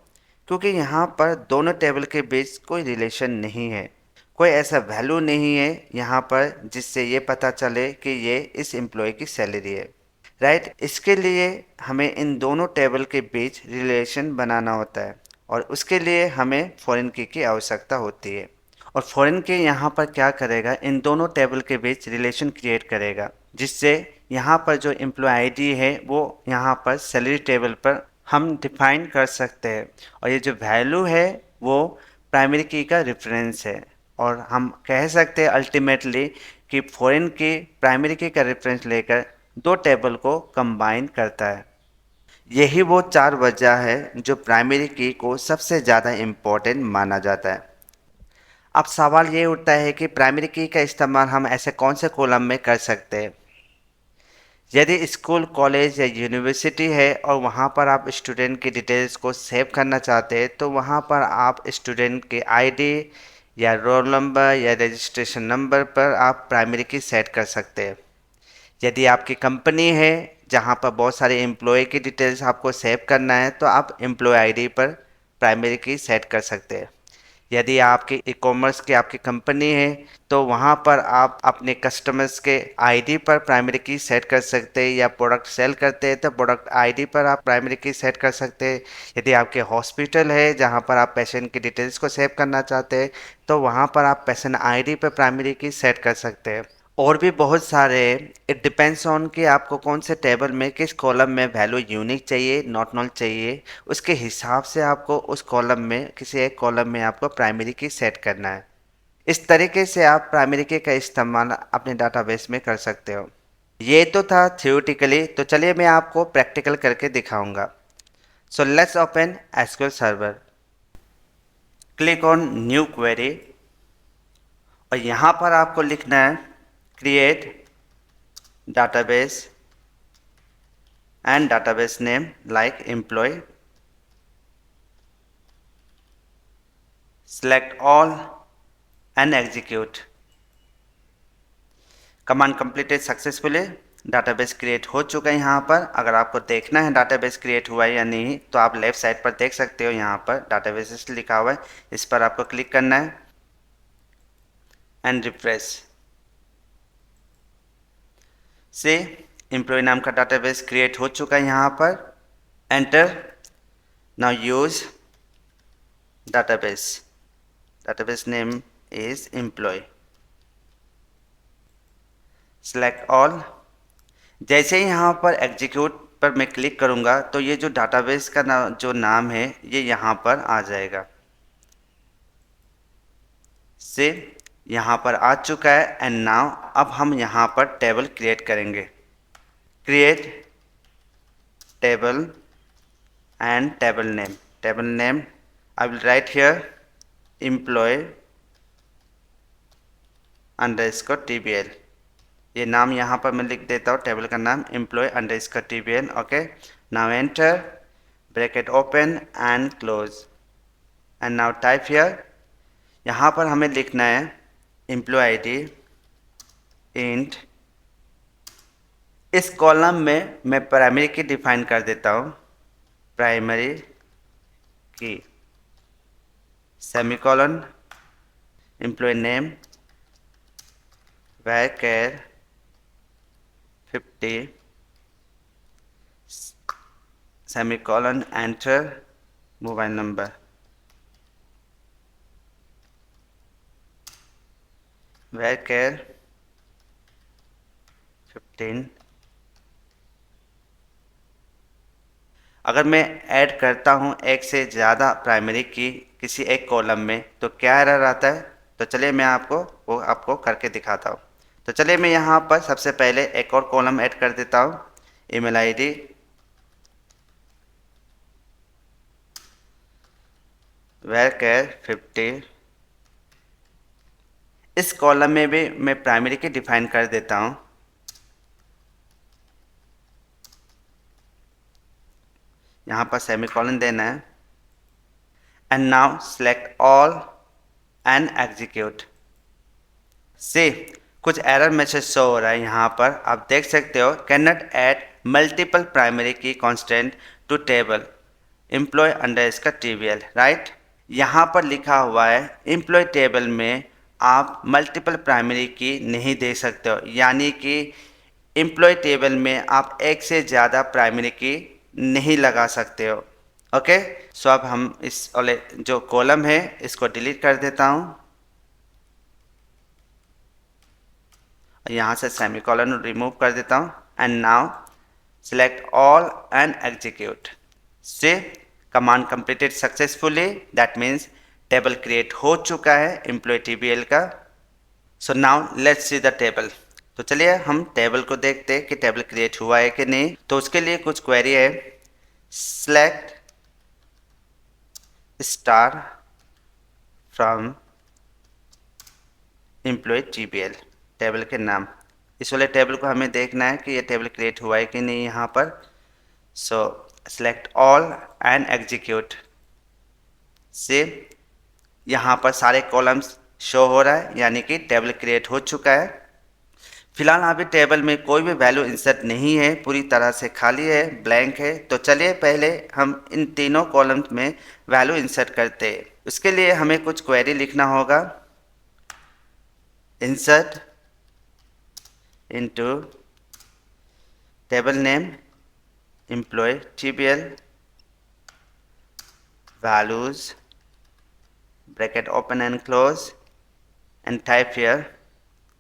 क्योंकि यहाँ पर दोनों टेबल के बीच कोई रिलेशन नहीं है, कोई ऐसा वैल्यू नहीं है यहाँ पर जिससे ये पता चले कि ये इस एम्प्लॉय की सैलरी है, राइट? इसके लिए हमें इन दोनों टेबल के बीच रिलेशन बनाना होता है और उसके लिए हमें फॉरेन की आवश्यकता होती है। और फॉरेन की यहाँ पर क्या करेगा, इन दोनों टेबल के बीच रिलेशन क्रिएट करेगा जिससे यहाँ पर जो एम्प्लॉय आईडी है वो यहाँ पर सैलरी टेबल पर हम डिफाइन कर सकते हैं और ये जो वैल्यू है वो प्राइमरी की का रेफरेंस है। और हम कह सकते हैं अल्टीमेटली कि फॉरेन की प्राइमरी की का रेफरेंस लेकर दो टेबल को कंबाइन करता है। यही वो चार वजह है जो प्राइमरी की को सबसे ज़्यादा इम्पोर्टेंट माना जाता है। अब सवाल ये उठता है कि प्राइमरी की का इस्तेमाल हम ऐसे कौन से कॉलम में कर सकते हैं। यदि स्कूल, कॉलेज या यूनिवर्सिटी है और वहाँ पर आप स्टूडेंट की डिटेल्स को सेव करना चाहते हैं तो वहाँ पर आप स्टूडेंट के आईडी या रोल नंबर या रजिस्ट्रेशन नंबर पर आप प्राइमरी की सेट कर सकते हैं। यदि आपकी कंपनी है जहाँ पर बहुत सारे एम्प्लॉय की डिटेल्स आपको सेव करना है तो आप एम्प्लॉय आईडी पर प्राइमरी की सेट कर सकते हैं। यदि आपकी ई कॉमर्स की आपकी कंपनी है तो वहाँ पर आप अपने कस्टमर्स के आईडी पर प्राइमरी की सेट कर सकते हैं, या प्रोडक्ट सेल करते हैं तो प्रोडक्ट आईडी पर आप प्राइमरी की सेट कर सकते हैं। यदि आपके हॉस्पिटल है जहाँ पर आप पेशेंट की डिटेल्स को सेव करना चाहते हैं तो वहाँ पर आप पेशेंट आईडी पर प्राइमरी की सेट कर सकते हैं। और भी बहुत सारे, इट डिपेंड्स ऑन कि आपको कौन से टेबल में किस कॉलम में वैल्यू यूनिक चाहिए, नॉट नल चाहिए, उसके हिसाब से आपको उस कॉलम में किसी एक कॉलम में आपको प्राइमरी की सेट करना है। इस तरीके से आप प्राइमरी की का इस्तेमाल अपने डाटाबेस में कर सकते हो। ये तो था थ्योरेटिकली, तो चलिए मैं आपको प्रैक्टिकल करके दिखाऊंगा। So let's open SQL server, click on new query और यहाँ पर आपको लिखना है create database and database name like employee, select all and execute। Command completed successfully, database create हो चुका है। यहाँ पर अगर आपको देखना है डाटाबेस क्रिएट हुआ है या नहीं तो आप लेफ्ट साइड पर देख सकते हो, यहाँ पर डाटाबेस लिखा हुआ है, इस पर आपको क्लिक करना है एंड रिफ्रेश से एम्प्लॉय नाम का डाटाबेस क्रिएट हो चुका है। यहाँ पर enter, now use database name is employee, select all। जैसे ही यहाँ पर एग्जीक्यूट पर मैं क्लिक करूँगा तो ये जो डाटाबेस का जो नाम है ये यहाँ पर आ जाएगा। से यहाँ पर आ चुका है एंड नाउ अब हम यहाँ पर टेबल क्रिएट करेंगे। Create table and table name I will write here employee underscore TBL। ये नाम यहाँ पर मैं लिख देता हूँ, टेबल का नाम employee underscore TBL। Okay, now enter, bracket open and close and now type here. यहाँ पर हमें लिखना है एम्प्लॉय आईडी इंट। इस कॉलम में मैं प्राइमरी की डिफाइन कर देता हूँ, primary key semicolon, employee name varchar 50 semicolon, enter, mobile number varchar 15। अगर मैं ऐड करता हूं एक से ज़्यादा प्राइमरी की किसी एक कॉलम में तो क्या एरर आता है, तो चलिए मैं आपको करके दिखाता हूं। तो चलिए मैं यहाँ पर सबसे पहले एक और कॉलम ऐड कर देता हूं, ईमेल आईडी varchar 50। इस कॉलम में भी मैं प्राइमरी की डिफाइन कर देता हूं यहाँ पर सेमीकोलन देना है and now select all and execute. See कुछ एरर मैसेज शो हो रहा है यहाँ पर, आप देख सकते हो can not add multiple primary key constant to table employ under इसका TBL, राइट। यहाँ पर लिखा हुआ है एम्प्लॉय टेबल में आप मल्टीपल प्राइमरी की नहीं दे सकते हो, यानी कि एम्प्लॉय टेबल में आप एक से ज़्यादा प्राइमरी की नहीं लगा सकते हो। ओके, सो अब हम इस वाले जो कॉलम है इसको डिलीट कर देता हूँ, यहाँ से सेमीकोलन रिमूव कर देता हूँ and now select all and execute. Say command completed successfully, that means table create हो चुका है एम्प्लॉय TBL का। So now let's see the table. तो चलिए हम टेबल को देखते हैं कि टेबल क्रिएट हुआ है कि नहीं। तो उसके लिए कुछ क्वेरी है, select star from employ TBL, table के नाम। इस वाले टेबल को हमें देखना है कि ये टेबल क्रिएट हुआ है कि नहीं यहाँ पर। सो सेलेक्ट ऑल एंड एग्जीक्यूट। से यहाँ पर सारे कॉलम्स शो हो रहा है, यानी कि टेबल क्रिएट हो चुका है। फिलहाल अभी टेबल में कोई भी वैल्यू इंसर्ट नहीं है, पूरी तरह से खाली है, ब्लैंक है। तो चलिए पहले हम इन तीनों कॉलम्स में वैल्यू इंसर्ट करते हैं। उसके लिए हमें कुछ क्वेरी लिखना होगा, insert into table name employee TBL values bracket open and close and type here।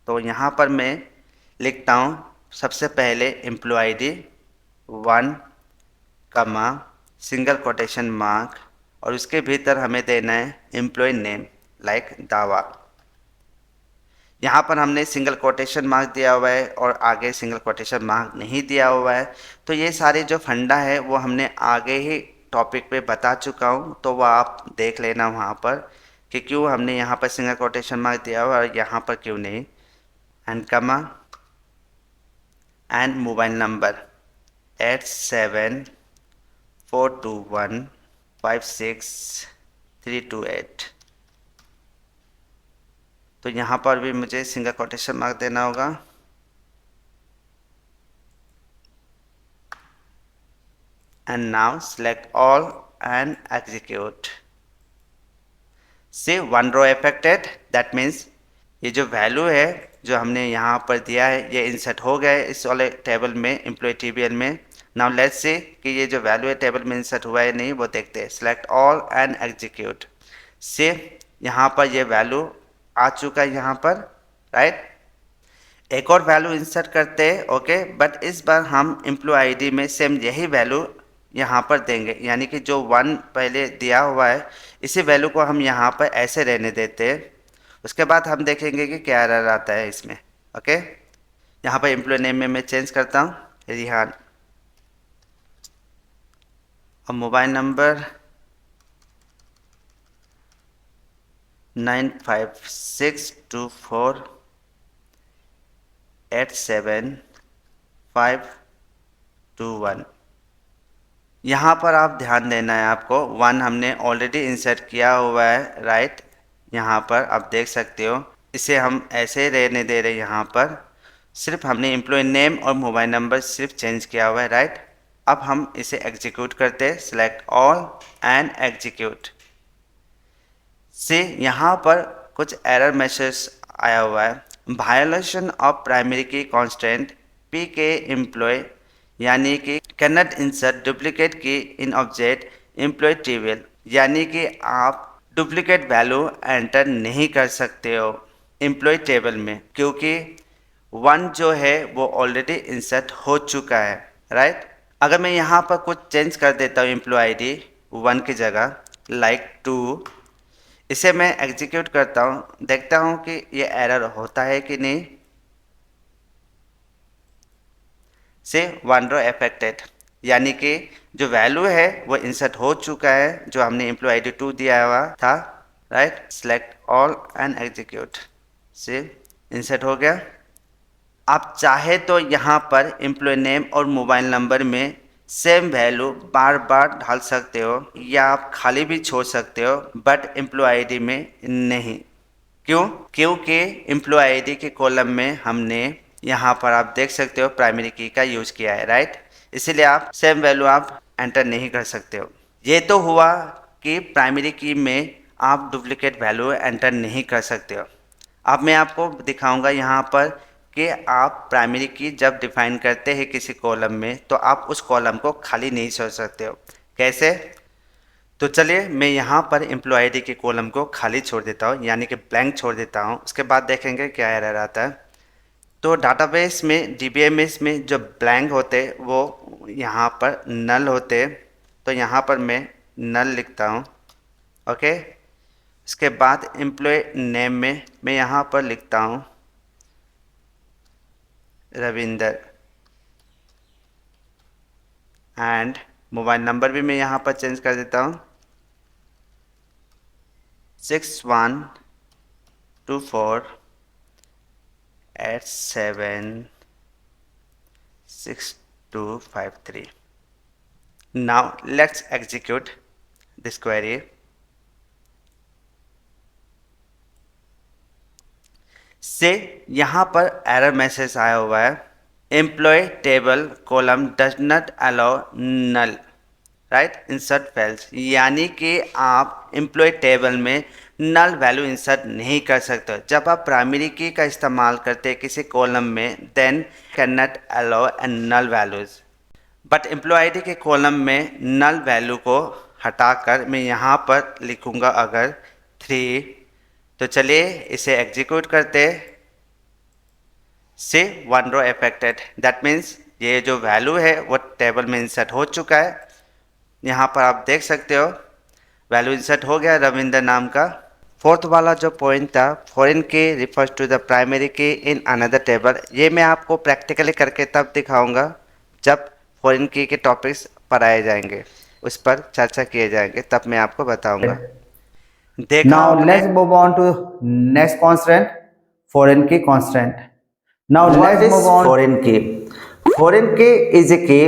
तो यहाँ पर मैं लिखता हूँ सबसे पहले employ ID 1 comma single quotation mark और उसके भीतर हमें देना है एम्प्लॉय नेम लाइक दावा। यहाँ पर हमने सिंगल कोटेशन मार्क दिया हुआ है और आगे सिंगल कोटेशन मार्क नहीं दिया हुआ है। तो ये सारे जो फंडा है वो हमने आगे ही टॉपिक पे बता चुका हूँ, तो वो आप देख लेना वहाँ पर कि क्यों हमने यहाँ पर सिंगल कोटेशन मार्क दिया हुआ है और यहाँ पर क्यों नहीं। एंड कमा एंड मोबाइल नंबर 8742156328। तो यहाँ पर भी मुझे सिंगल कोटेशन मार्क देना होगा। And now select all and execute. से 1 रो अफेक्टेड, दैट मीन्स ये जो वैल्यू है जो हमने यहाँ पर दिया है ये इंसर्ट हो गया है इस वाले टेबल में एम्प्लॉय TBL में। नाउ लेट्स सी कि ये जो वैल्यू है टेबल में इंसर्ट हुआ है नहीं, वो देखते हैं। Select all and execute. से यहाँ पर ये वैल्यू आ चुका है यहाँ पर, राइट। एक और वैल्यू इंसर्ट करते हैं, ओके, बट इस बार हम एम्प्लॉय ID में सेम यही वैल्यू यहाँ पर देंगे, यानी कि जो 1 पहले दिया हुआ है इसी वैल्यू को हम यहाँ पर ऐसे रहने देते हैं। उसके बाद हम देखेंगे कि क्या एरर आता है इसमें। ओके, यहाँ पर एम्प्लॉय नेम में मैं चेंज करता हूँ रिहान और मोबाइल नंबर 9562487521। यहाँ पर आप ध्यान देना है आपको, 1 हमने ऑलरेडी इंसर्ट किया हुआ है, राइट। यहाँ पर आप देख सकते हो, इसे हम ऐसे रहने दे रहे हैं। यहाँ पर सिर्फ हमने एम्प्लॉय नेम और मोबाइल नंबर सिर्फ चेंज किया हुआ है, राइट। अब हम इसे एग्जीक्यूट करते हैं, सेलेक्ट ऑल एंड एग्जीक्यूट। से यहाँ पर कुछ एरर मैसेज आया हुआ है, violation of primary key constant PK employ, यानी कि can not insert duplicate key in object employ TBL, यानी कि आप डुप्लीकेट वैल्यू एंटर नहीं कर सकते हो एम्प्लॉय टेबल में, क्योंकि 1 जो है वो ऑलरेडी इंसर्ट हो चुका है, राइट। अगर मैं यहाँ पर कुछ चेंज कर देता हूँ एम्प्लॉय ID 1 की जगह लाइक 2, इसे मैं एग्जीक्यूट करता हूँ, देखता हूँ कि ये एरर होता है कि नहीं। से 1 रो अफेक्टेड, यानी कि जो वैल्यू है वो इंसर्ट हो चुका है जो हमने एम्प्लॉय ID 2 दिया हुआ था, right. Select all and execute. से इंसर्ट हो गया। आप चाहे तो यहाँ पर एम्प्लॉय नेम और मोबाइल नंबर में सेम वैल्यू बार बार डाल सकते हो या आप खाली भी छोड़ सकते हो, बट एम्प्लॉय आईडी में नहीं। क्यों? क्योंकि एम्प्लॉय आईडी के कॉलम में हमने यहाँ पर आप देख सकते हो प्राइमरी की का यूज किया है, राइट। इसीलिए आप सेम वैल्यू आप एंटर नहीं कर सकते हो। ये तो हुआ कि प्राइमरी की में आप डुप्लीकेट वैल्यू एंटर नहीं कर सकते हो। अब मैं आपको दिखाऊंगा यहाँ पर कि आप प्राइमरी की जब डिफाइन करते हैं किसी कॉलम में तो आप उस कॉलम को खाली नहीं छोड़ सकते हो। कैसे? तो चलिए मैं यहाँ पर एम्प्लॉय आईडी के कॉलम को खाली छोड़ देता हूँ, यानी कि ब्लैंक छोड़ देता हूँ। उसके बाद देखेंगे क्या एरर आता है। तो डाटाबेस में डीबीएमएस में जो ब्लैंक होते वो यहाँ पर नल होते, तो यहाँ पर मैं नल लिखता हूँ। ओके, इसके बाद एम्प्लॉय नेम में मैं यहाँ पर लिखता हूँ रविंदर, एंड मोबाइल नंबर भी मैं यहाँ पर चेंज कर देता हूँ 6124876253. Now let's execute this query. से यहाँ पर एरर मैसेज आया हुआ है, employee table column does not allow null, right, insert fails, यानी कि आप एम्प्लॉय टेबल में नल वैल्यू इंसर्ट नहीं कर सकते। जब आप प्राइमरी की का इस्तेमाल करते हैं किसी कॉलम में, then can not allow and null values, but employee ID के कॉलम में नल वैल्यू को हटाकर मैं यहाँ पर लिखूँगा अगर 3। तो चलिए इसे एग्जीक्यूट करते। से 1 रो अफेक्टेड, दैट मीन्स ये जो वैल्यू है वो टेबल में इंसर्ट हो चुका है। यहाँ पर आप देख सकते हो वैल्यू इंसर्ट हो गया रविंदर नाम का। फोर्थ वाला जो पॉइंट था, फॉरेन की रिफर्स टू द प्राइमरी की इन अनदर टेबल, ये मैं आपको प्रैक्टिकली करके तब दिखाऊंगा जब फॉरेन की के टॉपिक्स पढ़ाए जाएंगे, उस पर चर्चा किए जाएंगे, तब मैं आपको बताऊंगा। Now let's move on to next constraint, foreign key constraint. Now let's move on. Foreign key. Foreign key is a key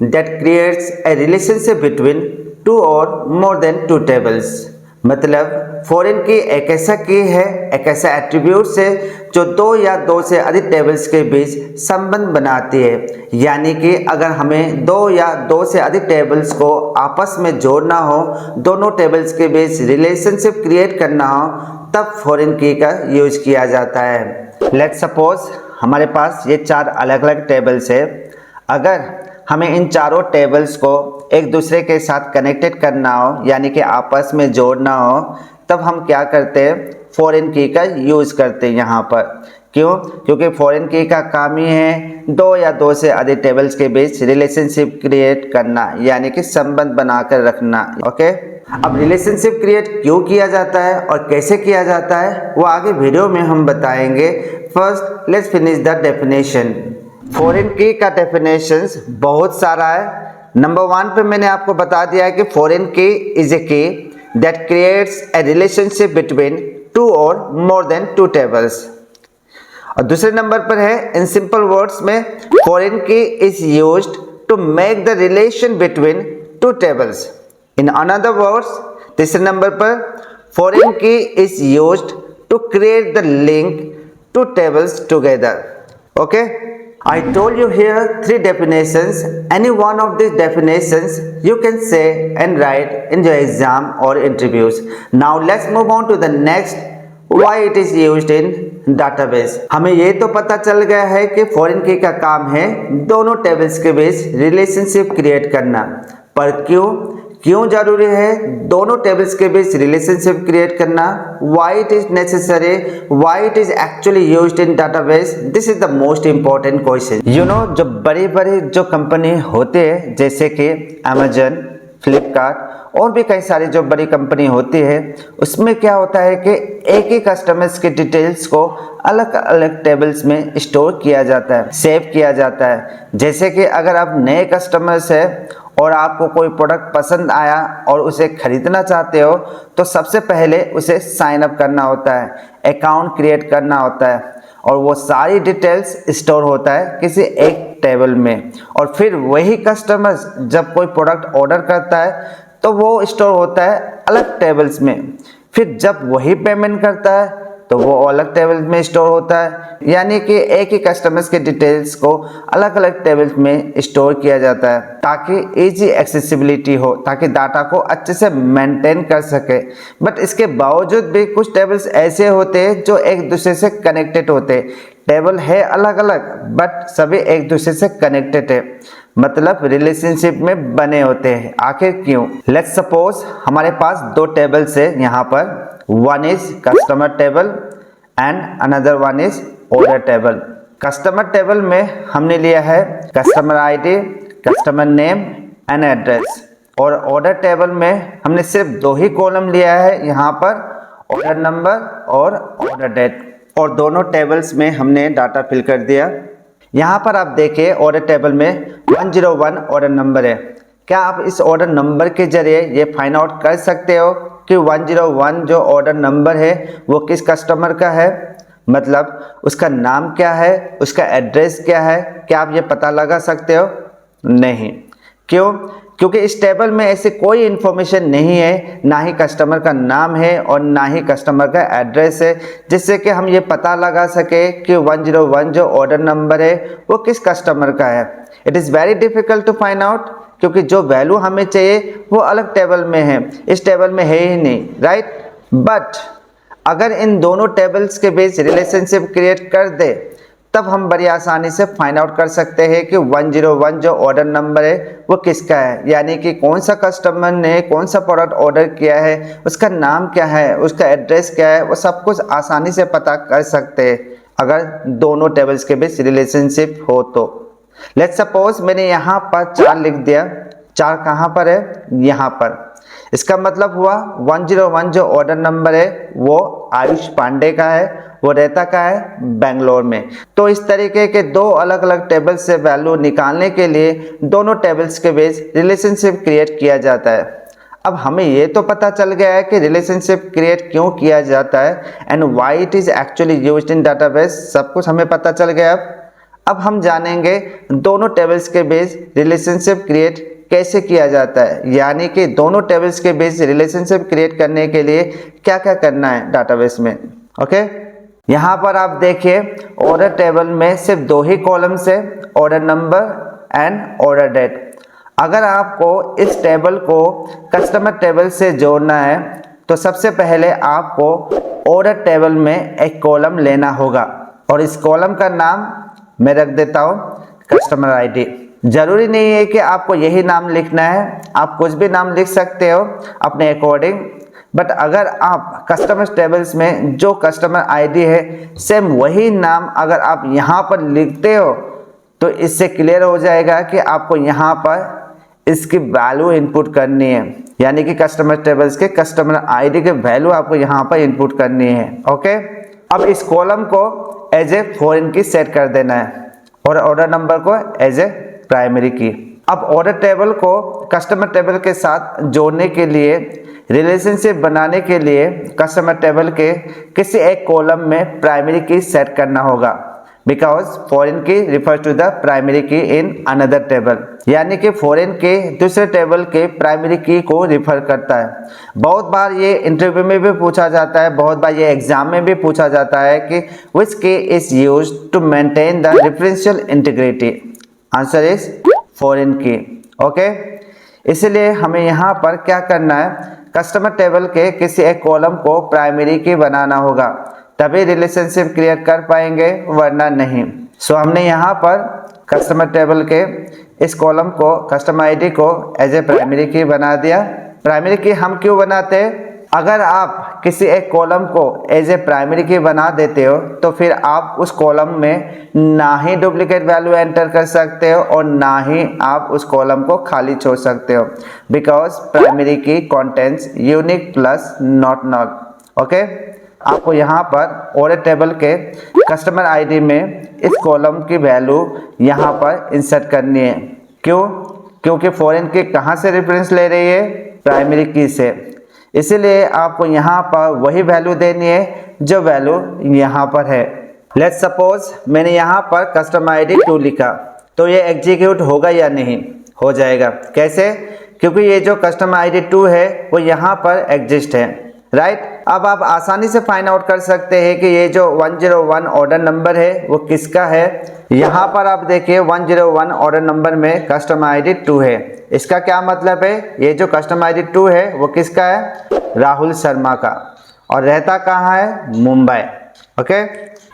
that creates a relationship between two or more than two tables. मतलब foreign की एक ऐसा की है, एक ऐसा attributes है जो दो या दो से अधिक टेबल्स के बीच संबंध बनाती है। यानी कि अगर हमें दो या दो से अधिक टेबल्स को आपस में जोड़ना हो, दोनों टेबल्स के बीच रिलेशनशिप क्रिएट करना हो, तब फॉरेन की का यूज किया जाता है। लेट्स सपोज हमारे पास ये 4 अलग अलग टेबल्स है। अगर हमें इन चारों टेबल्स को एक दूसरे के साथ कनेक्टेड करना हो, यानी कि आपस में जोड़ना हो, तब हम क्या करते हैं, फॉरेन की का यूज़ करते हैं यहाँ पर। क्यों? क्योंकि फॉरेन की का काम ही है दो या दो से अधिक टेबल्स के बीच रिलेशनशिप क्रिएट करना, यानी कि संबंध बनाकर रखना। ओके, अब रिलेशनशिप क्रिएट क्यों किया जाता है और कैसे किया जाता है वो आगे वीडियो में हम बताएंगे। First let's finish the definition. Foreign की का डेफिनेशंस बहुत सारा है। नंबर 1 पे मैंने आपको बता दिया है कि फॉरेन की इज ए की that creates a relationship between 2 और मोर देन 2 टेबल्स। और दूसरे नंबर पर है, इन सिंपल वर्ड्स में, foreign key is used to make the relation between 2 tables. In another words, तीसरे नंबर पर, foreign key is used to create the link 2 tables together. Okay, I told you here 3 definitions. Any one of these definitions you can say and write in your exam or interviews. Now let's move on to the next, why it is used in database. हमें ये तो पता चल गया है कि foreign की का काम है दोनों टेबल्स के बीच रिलेशनशिप क्रिएट करना, पर क्यों जरूरी है दोनों टेबल्स के बीच रिलेशनशिप क्रिएट करना? Why it is necessary, why it is actually used in database, this is the most important question. You know, जो बड़ी बड़ी जो कंपनी होते हैं जैसे कि अमेजन, फ्लिपकार्ट और भी कई सारी जो बड़ी कंपनी होती है, उसमें क्या होता है कि एक ही कस्टमर्स के डिटेल्स को अलग अलग टेबल्स में स्टोर किया जाता है, सेव किया जाता है। जैसे कि अगर आप नए कस्टमर्स है और आपको कोई प्रोडक्ट पसंद आया और उसे खरीदना चाहते हो, तो सबसे पहले उसे साइन अप करना होता है, अकाउंट क्रिएट करना होता है, और वो सारी डिटेल्स स्टोर होता है किसी एक टेबल में, और फिर वही कस्टमर जब कोई प्रोडक्ट ऑर्डर करता है तो वो स्टोर होता है अलग टेबल्स में। फिर जब वही पेमेंट करता है तो वो अलग टेबल में स्टोर होता है, यानी कि एक ही कस्टमर्स के डिटेल्स को अलग अलग टेबल्स में स्टोर किया जाता है ताकि इजी एक्सेसिबिलिटी हो, ताकि डाटा को अच्छे से मेंटेन कर सके। बट इसके बावजूद भी कुछ टेबल्स ऐसे होते हैं जो एक दूसरे से कनेक्टेड होते हैं। टेबल है अलग अलग बट सभी एक दूसरे से कनेक्टेड है, मतलब रिलेशनशिप में बने होते हैं। आखिर क्यों? लेट्स सपोज हमारे पास दो टेबल्स है यहाँ पर, one is customer table and another one is order table. Customer table में हमने लिया है customer ID, customer name and address, और ऑर्डर टेबल में हमने सिर्फ दो ही कॉलम लिया है यहाँ पर, ऑर्डर नंबर और ऑर्डर डेट, और दोनों टेबल्स में हमने डाटा फिल कर दिया। यहाँ पर आप देखिए ऑर्डर टेबल में 101 ऑर्डर नंबर है। क्या आप इस ऑर्डर नंबर के जरिए ये फाइंड आउट कर सकते हो कि 101 जो ऑर्डर नंबर है वो किस कस्टमर का है? मतलब उसका नाम क्या है, उसका एड्रेस क्या है? क्या आप ये पता लगा सकते हो? नहीं। क्यों? क्योंकि इस टेबल में ऐसे कोई इन्फॉर्मेशन नहीं है, ना ही कस्टमर का नाम है और ना ही कस्टमर का एड्रेस है, जिससे कि हम ये पता लगा सके कि 101 जो ऑर्डर नंबर है वो किस कस्टमर का है। It is very difficult to find out, क्योंकि जो वैल्यू हमें चाहिए वो अलग टेबल में है, इस टेबल में है ही नहीं, राइट? बट अगर इन दोनों टेबल्स के बीच रिलेशनशिप क्रिएट कर दे तब हम बड़ी आसानी से फाइंड आउट कर सकते हैं कि 101 जो ऑर्डर नंबर है वो किसका है, यानी कि कौन सा कस्टमर ने कौन सा प्रोडक्ट ऑर्डर किया है, उसका नाम क्या है, उसका एड्रेस क्या है, वो सब कुछ आसानी से पता कर सकते हैं अगर दोनों टेबल्स के बीच रिलेशनशिप हो तो। लेट्स सपोज मैंने यहाँ पर 4 लिख दिया। 4 कहाँ पर है? यहाँ पर। इसका मतलब हुआ 101 जो ऑर्डर नंबर है वो आयुष पांडे का है, वो रहता का है बेंगलोर में। तो इस तरीके के दो अलग अलग टेबल्स से वैल्यू निकालने के लिए दोनों टेबल्स के बीच रिलेशनशिप क्रिएट किया जाता है। अब हमें ये तो पता चल गया है कि रिलेशनशिप क्रिएट क्यों किया जाता है and why it is actually used in database, सब कुछ हमें पता चल गया। अब हम जानेंगे दोनों टेबल्स के बीच रिलेशनशिप क्रिएट कैसे किया जाता है, यानी कि दोनों टेबल्स के बीच रिलेशनशिप क्रिएट करने के लिए क्या क्या करना है डाटाबेस में। ओके, यहाँ पर आप देखिए ऑर्डर टेबल में सिर्फ 2 ही कॉलम्स है, order number and order date. अगर आपको इस टेबल को कस्टमर टेबल से जोड़ना है तो सबसे पहले आपको ऑर्डर टेबल में एक कॉलम लेना होगा, और इस कॉलम का नाम मैं रख देता हूँ कस्टमर आईडी। जरूरी नहीं है कि आपको यही नाम लिखना है, आप कुछ भी नाम लिख सकते हो अपने अकॉर्डिंग। बट अगर आप कस्टमर टेबल्स में जो कस्टमर आईडी है सेम वही नाम अगर आप यहाँ पर लिखते हो तो इससे क्लियर हो जाएगा कि आपको यहाँ पर इसकी वैल्यू इनपुट करनी है, यानी कि कस्टमर टेबल्स के कस्टमर आईडी के वैल्यू आपको यहाँ पर इनपुट करनी है। ओके, अब इस कॉलम को एज ए फॉरेन की सेट कर देना है और ऑर्डर नंबर को एज ए प्राइमरी की। अब ऑर्डर टेबल को कस्टमर टेबल के साथ जोड़ने के लिए, रिलेशनशिप बनाने के लिए कस्टमर टेबल के किसी एक कॉलम में प्राइमरी की सेट करना होगा, बिकॉज फॉरेन की रिफर टू द प्राइमरी की इन अनदर टेबल, यानी कि फॉरेन के दूसरे टेबल के प्राइमरी की को रिफर करता है। बहुत बार ये इंटरव्यू में भी पूछा जाता है, बहुत बार ये एग्जाम में भी पूछा जाता है कि which key is used to maintain the referential integrity. Answer is foreign key. Okay, इसलिए हमें यहाँ पर क्या करना है, कस्टमर टेबल के किसी एक कॉलम को प्राइमरी की बनाना होगा, तभी रिलेशनशिप क्रिएट कर पाएंगे, वरना नहीं। सो हमने यहाँ पर कस्टमर टेबल के इस कॉलम को कस्टमर आईडी को एज ए प्राइमरी की बना दिया। प्राइमरी की हम क्यों बनाते हैं? अगर आप किसी एक कॉलम को एज ए प्राइमरी की बना देते हो तो फिर आप उस कॉलम में ना ही डुप्लीकेट वैल्यू एंटर कर सकते हो और ना ही आप उस कॉलम को खाली छोड़ सकते हो, because primary key contents unique plus not null. Okay, आपको यहाँ पर ऑर्डर टेबल के कस्टमर आईडी में इस कॉलम की वैल्यू यहाँ पर इंसर्ट करनी है। क्यों? क्योंकि फॉरेन की कहाँ से रेफरेंस ले रही है? प्राइमरी की से। इसीलिए आपको यहाँ पर वही वैल्यू देनी है जो वैल्यू यहाँ पर है। लेट्स सपोज मैंने यहाँ पर कस्टमर आईडी 2 लिखा, तो ये एग्जीक्यूट होगा या नहीं, हो जाएगा। कैसे? क्योंकि ये जो कस्टमर आईडी 2 है वो यहाँ पर एग्जिस्ट है, राइट। अब आप आसानी से फाइंड आउट कर सकते हैं कि ये जो 101 ऑर्डर नंबर है वो किसका है। यहाँ पर आप देखिए 101 ऑर्डर नंबर में कस्टमर आईडी 2 है। इसका क्या मतलब है? ये जो कस्टमर आईडी 2 है वो किसका है? राहुल शर्मा का, और रहता कहाँ है? मुंबई। ओके,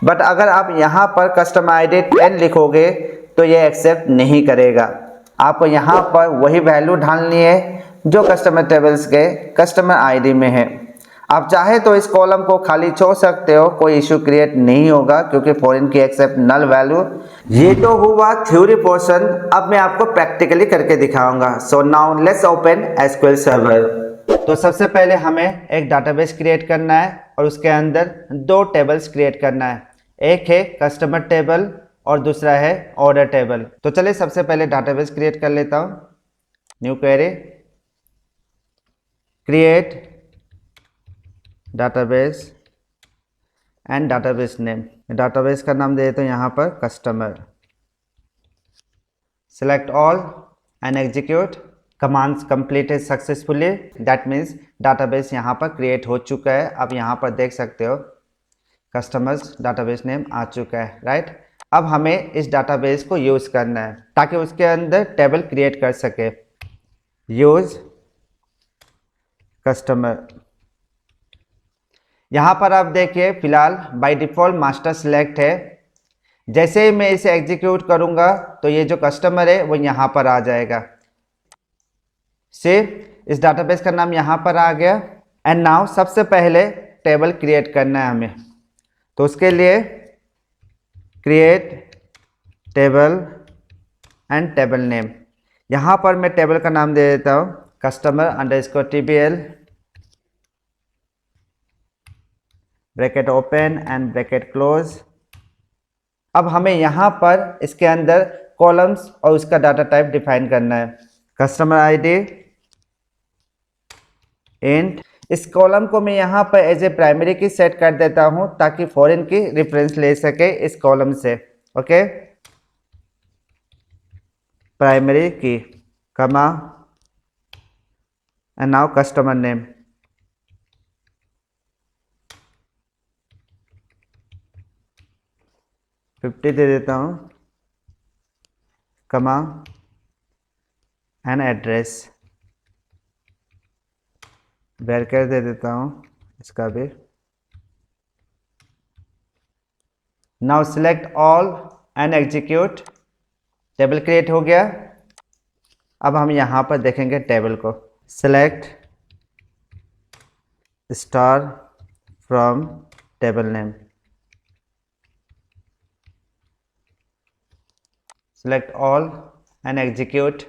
बट अगर आप यहाँ पर कस्टमर आईडी 10 लिखोगे तो ये एक्सेप्ट नहीं करेगा। आपको यहाँ पर वही वैल्यू डालनी है जो कस्टमर टेबल्स के कस्टमर आईडी में है। आप चाहे तो इस कॉलम को खाली छोड़ सकते हो, कोई इशू क्रिएट नहीं होगा क्योंकि फॉरेन की एक्सेप्ट नल वैल्यू। ये तो हुआ थ्योरी पोर्शन, अब मैं आपको प्रैक्टिकली करके दिखाऊंगा। सो now let's open SQL server. तो सबसे पहले हमें एक डाटाबेस क्रिएट करना है और उसके अंदर 2 टेबल्स क्रिएट करना है। एक है कस्टमर टेबल और दूसरा है ऑर्डर टेबल। तो चलिए सबसे पहले डाटाबेस क्रिएट कर लेता हूँ। New query, create database and database name. Database का नाम दे देता हूँ यहाँ पर customer. Select all and execute. Commands completed successfully, that means database यहाँ पर क्रिएट हो चुका है। आप यहाँ पर देख सकते हो कस्टमर्स डाटाबेस नेम आ चुका है, राइट। अब हमें इस डाटाबेस को यूज़ करना है ताकि उसके अंदर टेबल क्रिएट कर सके। Use customer. यहाँ पर आप देखिए फिलहाल बाय डिफ़ॉल्ट मास्टर सेलेक्ट है। जैसे ही मैं इसे एग्जीक्यूट करूँगा तो ये जो कस्टमर है वो यहाँ पर आ जाएगा। से इस डाटाबेस का नाम यहाँ पर आ गया। एंड नाउ सबसे पहले टेबल क्रिएट करना है हमें, तो उसके लिए create table and table name. यहाँ पर मैं टेबल का नाम दे देता हूँ customer_tbl bracket open and bracket close. अब हमें यहाँ पर इसके अंदर कॉलम्स और उसका डाटा टाइप डिफाइन करना है। Customer ID int. इस कॉलम को मैं यहाँ पर एज ए प्राइमरी की सेट कर देता हूँ ताकि फॉरेन की रेफरेंस ले सके इस कॉलम से। ओके, प्राइमरी की कमा एंड नाउ कस्टमर नेम। $50 दे देता हूँ, कमा एंड एड्रेस बैरकर दे देता हूँ इसका भी। Now select all and execute. Table create हो गया। अब हम यहाँ पर देखेंगे टेबल को। Select star from table name. Select all and execute।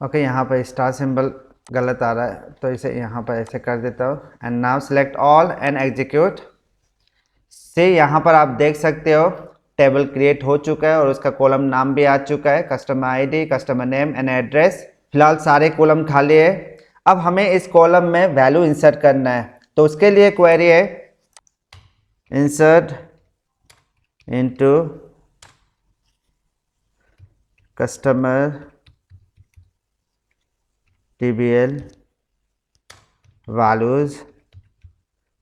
Okay, यहाँ पर स्टार सिंबल गलत आ रहा है तो इसे यहाँ पर ऐसे कर देता हूँ। And now select all and execute. से यहाँ पर आप देख सकते हो टेबल क्रिएट हो चुका है और उसका कॉलम नाम भी आ चुका है, customer ID, customer name and address. फिलहाल सारे कॉलम खाली है। अब हमें इस कॉलम में वैल्यू इंसर्ट करना है, तो उसके लिए क्वेरी है insert into customer tbl values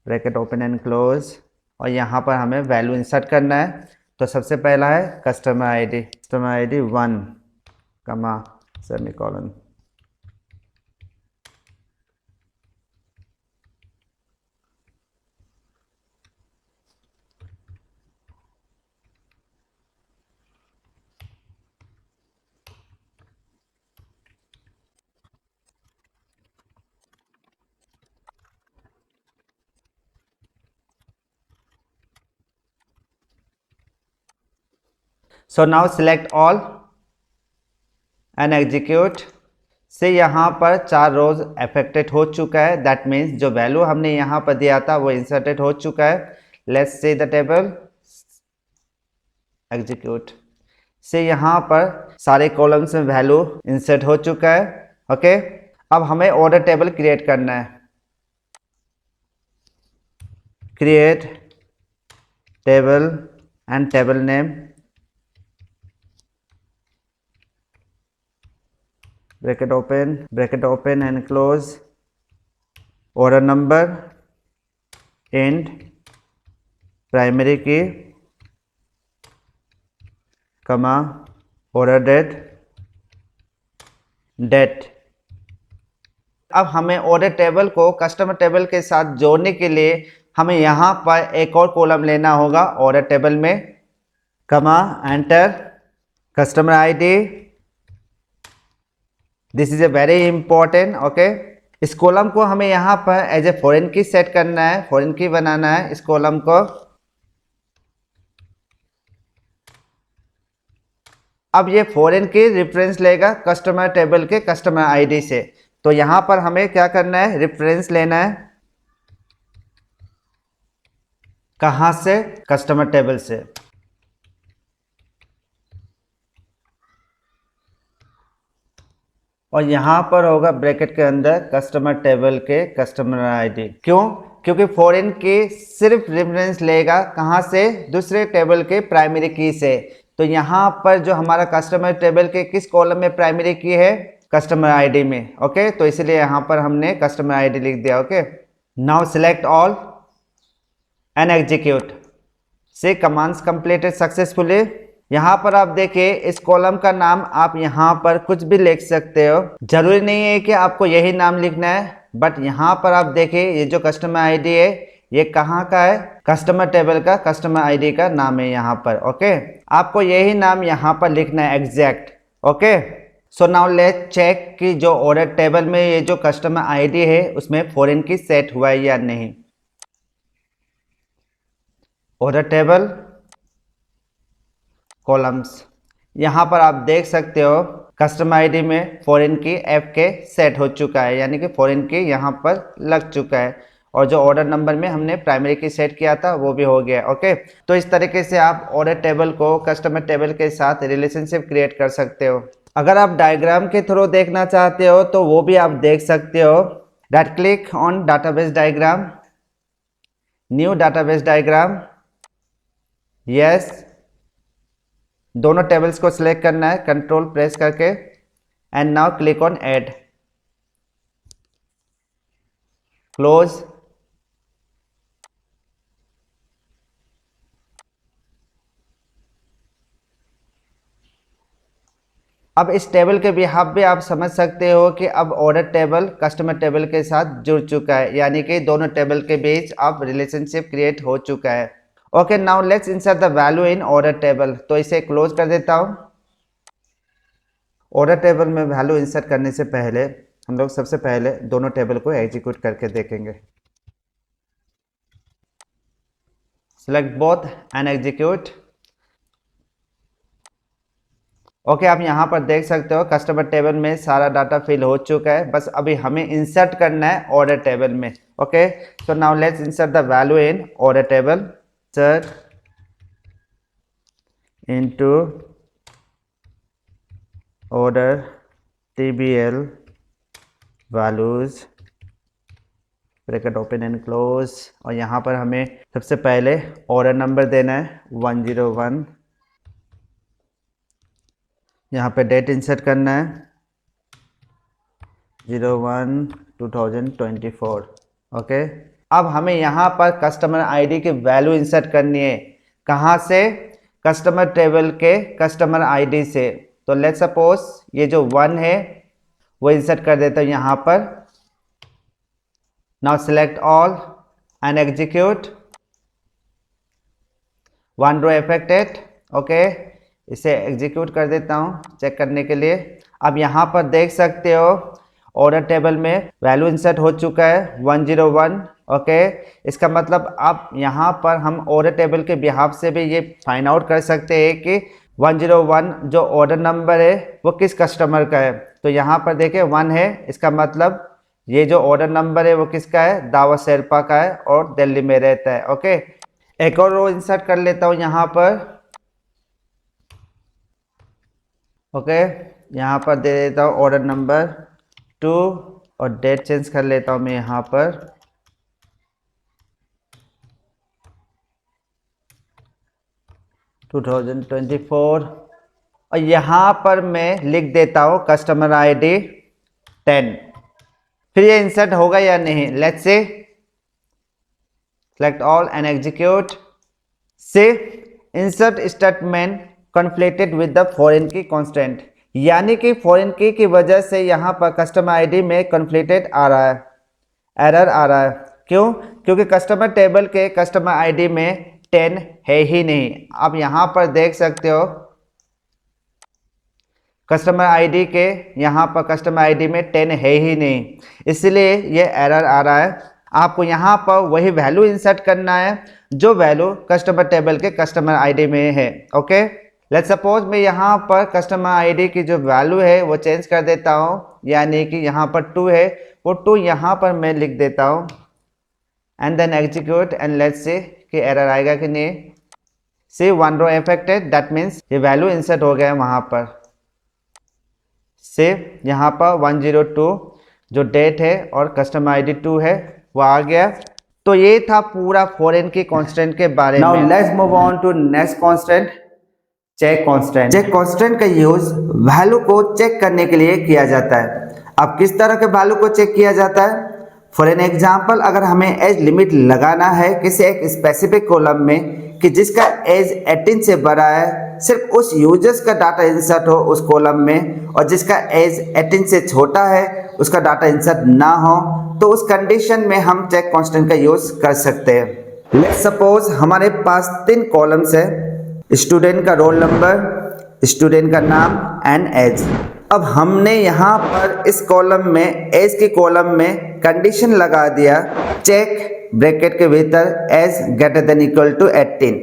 bracket open and close. और यहाँ पर हमें वैल्यू इंसर्ट करना है। तो सबसे पहला है कस्टमर आईडी 1 कमा semicolon. So now select all and execute. से यहाँ पर 4 रोज अफेक्टेड हो चुका है, दैट मीन्स जो वैल्यू हमने यहाँ पर दिया था वो इंसर्टेड हो चुका है। Let's see the table, execute. से यहाँ पर सारे कॉलम्स में वैल्यू इंसर्ट हो चुका है। ओके, अब हमें ऑर्डर टेबल क्रिएट करना है। Create table and table name, bracket open and close, order number, end, primary key, comma, order date। अब हमें ऑर्डर टेबल को कस्टमर टेबल के साथ जोड़ने के लिए हमें यहाँ पर एक और कॉलम लेना होगा ऑर्डर टेबल में, कमा, enter, customer ID. This is a very important. Okay, इस कॉलम को हमें यहाँ पर एज ए फॉरेन की सेट करना है, फॉरेन की बनाना है इस कॉलम को। अब ये फॉरेन की रेफरेंस लेगा कस्टमर टेबल के कस्टमर आईडी से, तो यहां पर हमें क्या करना है, रेफरेंस लेना है। कहां से? कस्टमर टेबल से। और यहां पर होगा ब्रैकेट के अंदर कस्टमर टेबल के कस्टमर आईडी। क्यों? क्योंकि फॉरेन की सिर्फ रेफरेंस लेगा कहां से? दूसरे टेबल के प्राइमरी की से। तो यहां पर जो हमारा कस्टमर टेबल के किस कॉलम में प्राइमरी की है? कस्टमर आईडी में। ओके, तो इसलिए यहां पर हमने कस्टमर आईडी लिख दिया। Okay, now select all and execute. से कमांड्स कंप्लीटेड सक्सेसफुली। यहां पर आप देखिए इस कॉलम का नाम आप यहां पर कुछ भी लिख सकते हो, जरूरी नहीं है कि आपको यही नाम लिखना है, बट यहां पर आप देखिए ये जो कस्टमर आईडी है ये कहाँ का है? कस्टमर टेबल का कस्टमर आईडी का नाम है यहाँ पर। ओके, आपको यही नाम यहाँ पर लिखना है exact. Okay, so now let's check कि जो ऑर्डर टेबल में ये जो कस्टमर आईडी है उसमें फॉरेन की सेट हुआ है या नहीं। ऑर्डर टेबल कॉलम्स, यहाँ पर आप देख सकते हो कस्टमर आईडी में फॉरेन की एफ के सेट हो चुका है, यानी कि फॉरेन की यहाँ पर लग चुका है, और जो ऑर्डर नंबर में हमने प्राइमरी की सेट किया था वो भी हो गया। ओके, तो इस तरीके से आप ऑर्डर टेबल को कस्टमर टेबल के साथ रिलेशनशिप क्रिएट कर सकते हो। अगर आप डायग्राम के थ्रू देखना चाहते हो तो वो भी आप देख सकते हो। Right click on database diagram, new database diagram, yes, दोनों टेबल्स को सिलेक्ट करना है कंट्रोल प्रेस करके, and now click on add, close. अब इस टेबल के बिहाफ भी आप समझ सकते हो कि अब ऑर्डर टेबल कस्टमर टेबल के साथ जुड़ चुका है, यानी कि दोनों टेबल के बीच अब रिलेशनशिप क्रिएट हो चुका है। Okay, now let's insert the value in order table. तो इसे क्लोज कर देता हूं। ऑर्डर टेबल में वैल्यू इंसर्ट करने से पहले हम लोग सबसे पहले दोनों टेबल को एग्जीक्यूट करके देखेंगे। Select both and execute. Okay, आप यहाँ पर देख सकते हो कस्टमर टेबल में सारा डाटा फिल हो चुका है, बस अभी हमें इंसर्ट करना है ऑर्डर टेबल में। Okay, so now let's insert the value in order table. Insert into order TBL values, bracket open and close, और यहाँ पर हमें सबसे पहले ऑर्डर नंबर देना है 101। यहाँ पे डेट इंसर्ट करना है 01/2024। ओके, अब हमें यहाँ पर कस्टमर आईडी की वैल्यू इंसर्ट करनी है। कहाँ से? कस्टमर टेबल के कस्टमर आईडी से। तो लेट्स सपोज ये जो 1 है वो इंसर्ट कर देता हूँ यहाँ पर। Now select all and execute. 1 row affected. Okay, इसे एग्जीक्यूट कर देता हूं चेक करने के लिए। अब यहाँ पर देख सकते हो ऑर्डर टेबल में वैल्यू इंसर्ट हो चुका है 101। ओके, इसका मतलब अब यहाँ पर हम ऑर्डर टेबल के बिहाफ से भी ये फाइंड आउट कर सकते हैं कि 101 जो ऑर्डर नंबर है वो किस कस्टमर का है। तो यहाँ पर देखिए 1 है, इसका मतलब ये जो ऑर्डर नंबर है वो किसका है? दावा शेरपा का है और दिल्ली में रहता है। ओके, एक और रो इंसर्ट कर लेता हूँ यहाँ पर। ओके, यहाँ पर दे देता हूँ ऑर्डर नंबर 2 और डेट चेंज कर लेता हूँ मैं यहाँ पर। 2024 और यहाँ पर मैं लिख देता हूँ कस्टमर ID 10। फिर ये इंसर्ट होगा या नहीं, let's say select all and execute। से insert statement conflicted with the foreign key constant, यानी कि फॉरेन की वजह से यहाँ पर कस्टमर आईडी में कॉन्फ्लिक्टेड आ रहा है, एरर आ रहा है। क्यों? क्योंकि कस्टमर टेबल के कस्टमर आईडी में 10 है ही नहीं। आप यहाँ पर देख सकते हो कस्टमर आईडी के यहाँ पर कस्टमर आईडी में 10 है ही नहीं, इसलिए ये एरर आ रहा है। आपको यहाँ पर वही वैल्यू इंसर्ट करना है जो वैल्यू कस्टमर टेबल के कस्टमर आईडी में है। ओके, लेट्स सपोज मैं यहाँ पर कस्टमर आईडी की जो वैल्यू है वो चेंज कर देता हूँ, यानी कि यहाँ पर 2 है, वो 2 यहाँ पर मैं लिख देता हूँ and then execute and let's see कि एरर आएगा कि नहीं। See 1 row affected, that means ये वैल्यू इंसर्ट हो गया है वहाँ पर। से यहाँ पर 102 जो डेट है और कस्टमर आईडी 2 है वो आ गया। तो ये था पूरा फॉरेन की कांस्टेंट के बारे में। Now let's move on to next constant, check constant. Check constant का यूज वैल्यू को चेक करने के लिए किया जाता है। अब किस तरह के वैल्यू को चेक किया जाता है? फॉर एन एग्जाम्पल, अगर हमें एज लिमिट लगाना है किसी एक स्पेसिफिक कॉलम में कि जिसका एज 18 से बड़ा है, सिर्फ उस यूजर्स का डाटा इंसर्ट हो उस कॉलम में, और जिसका एज 18 से छोटा है उसका डाटा इंसर्ट ना हो, तो उस कंडीशन में हम चेक कांस्टेंट का यूज कर सकते हैं। लेट्स सपोज हमारे पास 3 कॉलम्स है, स्टूडेंट का रोल नंबर, स्टूडेंट का नाम एंड एज। अब हमने यहाँ पर इस कॉलम में एज के कॉलम में कंडीशन लगा दिया, चेक ब्रैकेट के भीतर age greater than equal to 18।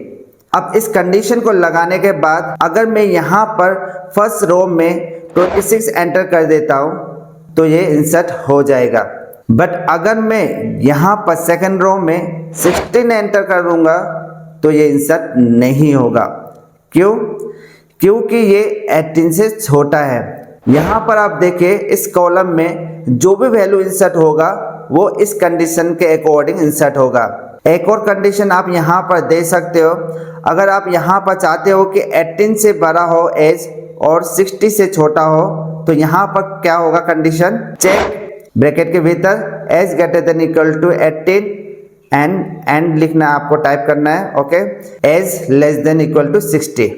अब इस कंडीशन को लगाने के बाद अगर मैं यहाँ पर फर्स्ट रो में 26 एंटर कर देता हूँ तो ये इंसर्ट हो जाएगा। बट अगर मैं यहाँ पर सेकंड रो में 16 एंटर कर दूंगा तो ये इंसर्ट नहीं होगा। क्यों? क्योंकि ये 18 से छोटा है। यहाँ पर आप देखिए इस कॉलम में जो भी वैल्यू इंसर्ट होगा वो इस कंडीशन के अकॉर्डिंग इंसर्ट होगा। एक और कंडीशन आप यहाँ पर दे सकते हो, अगर आप यहाँ पर चाहते हो कि 18 से बड़ा हो एज और 60 से छोटा हो, तो यहाँ पर क्या होगा कंडीशन, चेक ब्रैकेट के भीतर age greater than equal to 18 and लिखना है, आपको टाइप करना है। Okay, age less than equal to 60।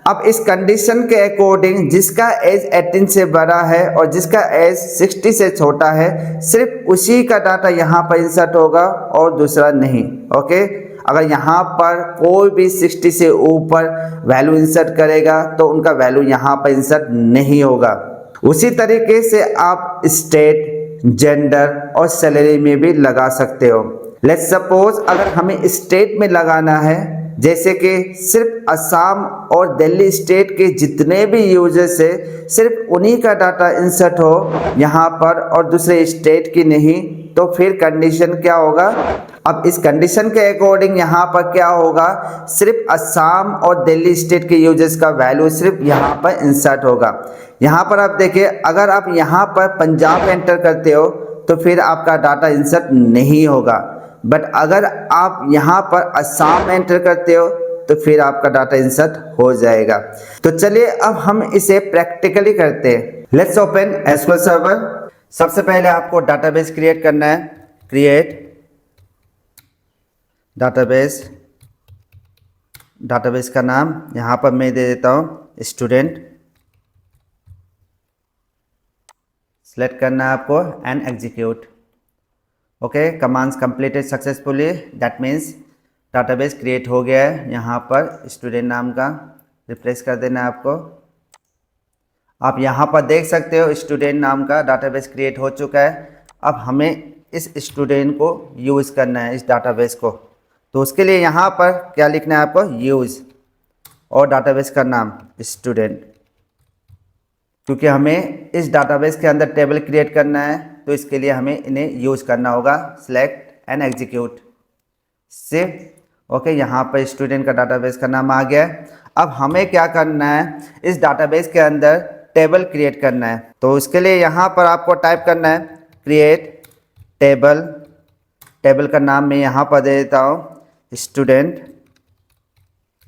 अब इस कंडीशन के अकॉर्डिंग जिसका एज 18 से बड़ा है और जिसका एज 60 से छोटा है, सिर्फ उसी का डाटा यहाँ पर इंसर्ट होगा और दूसरा नहीं। ओके, अगर यहाँ पर कोई भी 60 से ऊपर वैल्यू इंसर्ट करेगा तो उनका वैल्यू यहाँ पर इंसर्ट नहीं होगा। उसी तरीके से आप स्टेट, जेंडर और सैलरी में भी लगा सकते हो। लेट्स सपोज अगर हमें स्टेट में लगाना है, जैसे कि सिर्फ असम और दिल्ली स्टेट के जितने भी यूजर्स है सिर्फ उन्हीं का डाटा इंसर्ट हो यहाँ पर और दूसरे स्टेट की नहीं, तो फिर कंडीशन क्या होगा। अब इस कंडीशन के अकॉर्डिंग यहाँ पर क्या होगा, सिर्फ असम और दिल्ली स्टेट के यूजर्स का वैल्यू सिर्फ यहाँ पर इंसर्ट होगा। यहाँ पर आप देखिए, अगर आप यहाँ पर पंजाब एंटर करते हो तो फिर आपका डाटा इंसर्ट नहीं होगा, बट अगर आप यहाँ पर असम एंटर करते हो तो फिर आपका डाटा इंसर्ट हो जाएगा। तो चलिए अब हम इसे प्रैक्टिकली करते हैं। Let's open SQL server. सबसे पहले आपको डाटाबेस क्रिएट करना है। क्रिएट डाटाबेस, डाटाबेस का नाम यहाँ पर मैं दे देता हूँ स्टूडेंट। सेलेक्ट करना है आपको and execute. Okay, commands completed successfully, that means database create हो गया है। यहाँ पर स्टूडेंट नाम का रिप्लेस कर देना है आपको। आप यहाँ पर देख सकते हो स्टूडेंट नाम का डाटाबेस क्रिएट हो चुका है। अब हमें इस स्टूडेंट को यूज़ करना है, इस डाटाबेस को। तो उसके लिए यहाँ पर क्या लिखना है आपको, यूज़ और डाटाबेस का नाम स्टूडेंट, क्योंकि हमें इस डाटाबेस के अंदर टेबल क्रिएट करना है तो इसके लिए हमें इन्हें यूज़ करना होगा। Select and execute, save. Okay, यहाँ पर स्टूडेंट का डाटाबेस का नाम आ गया है। अब हमें क्या करना है, इस डाटाबेस के अंदर टेबल क्रिएट करना है। तो उसके लिए यहाँ पर आपको टाइप करना है क्रिएट टेबल। टेबल का नाम मैं यहाँ पर दे देता हूँ student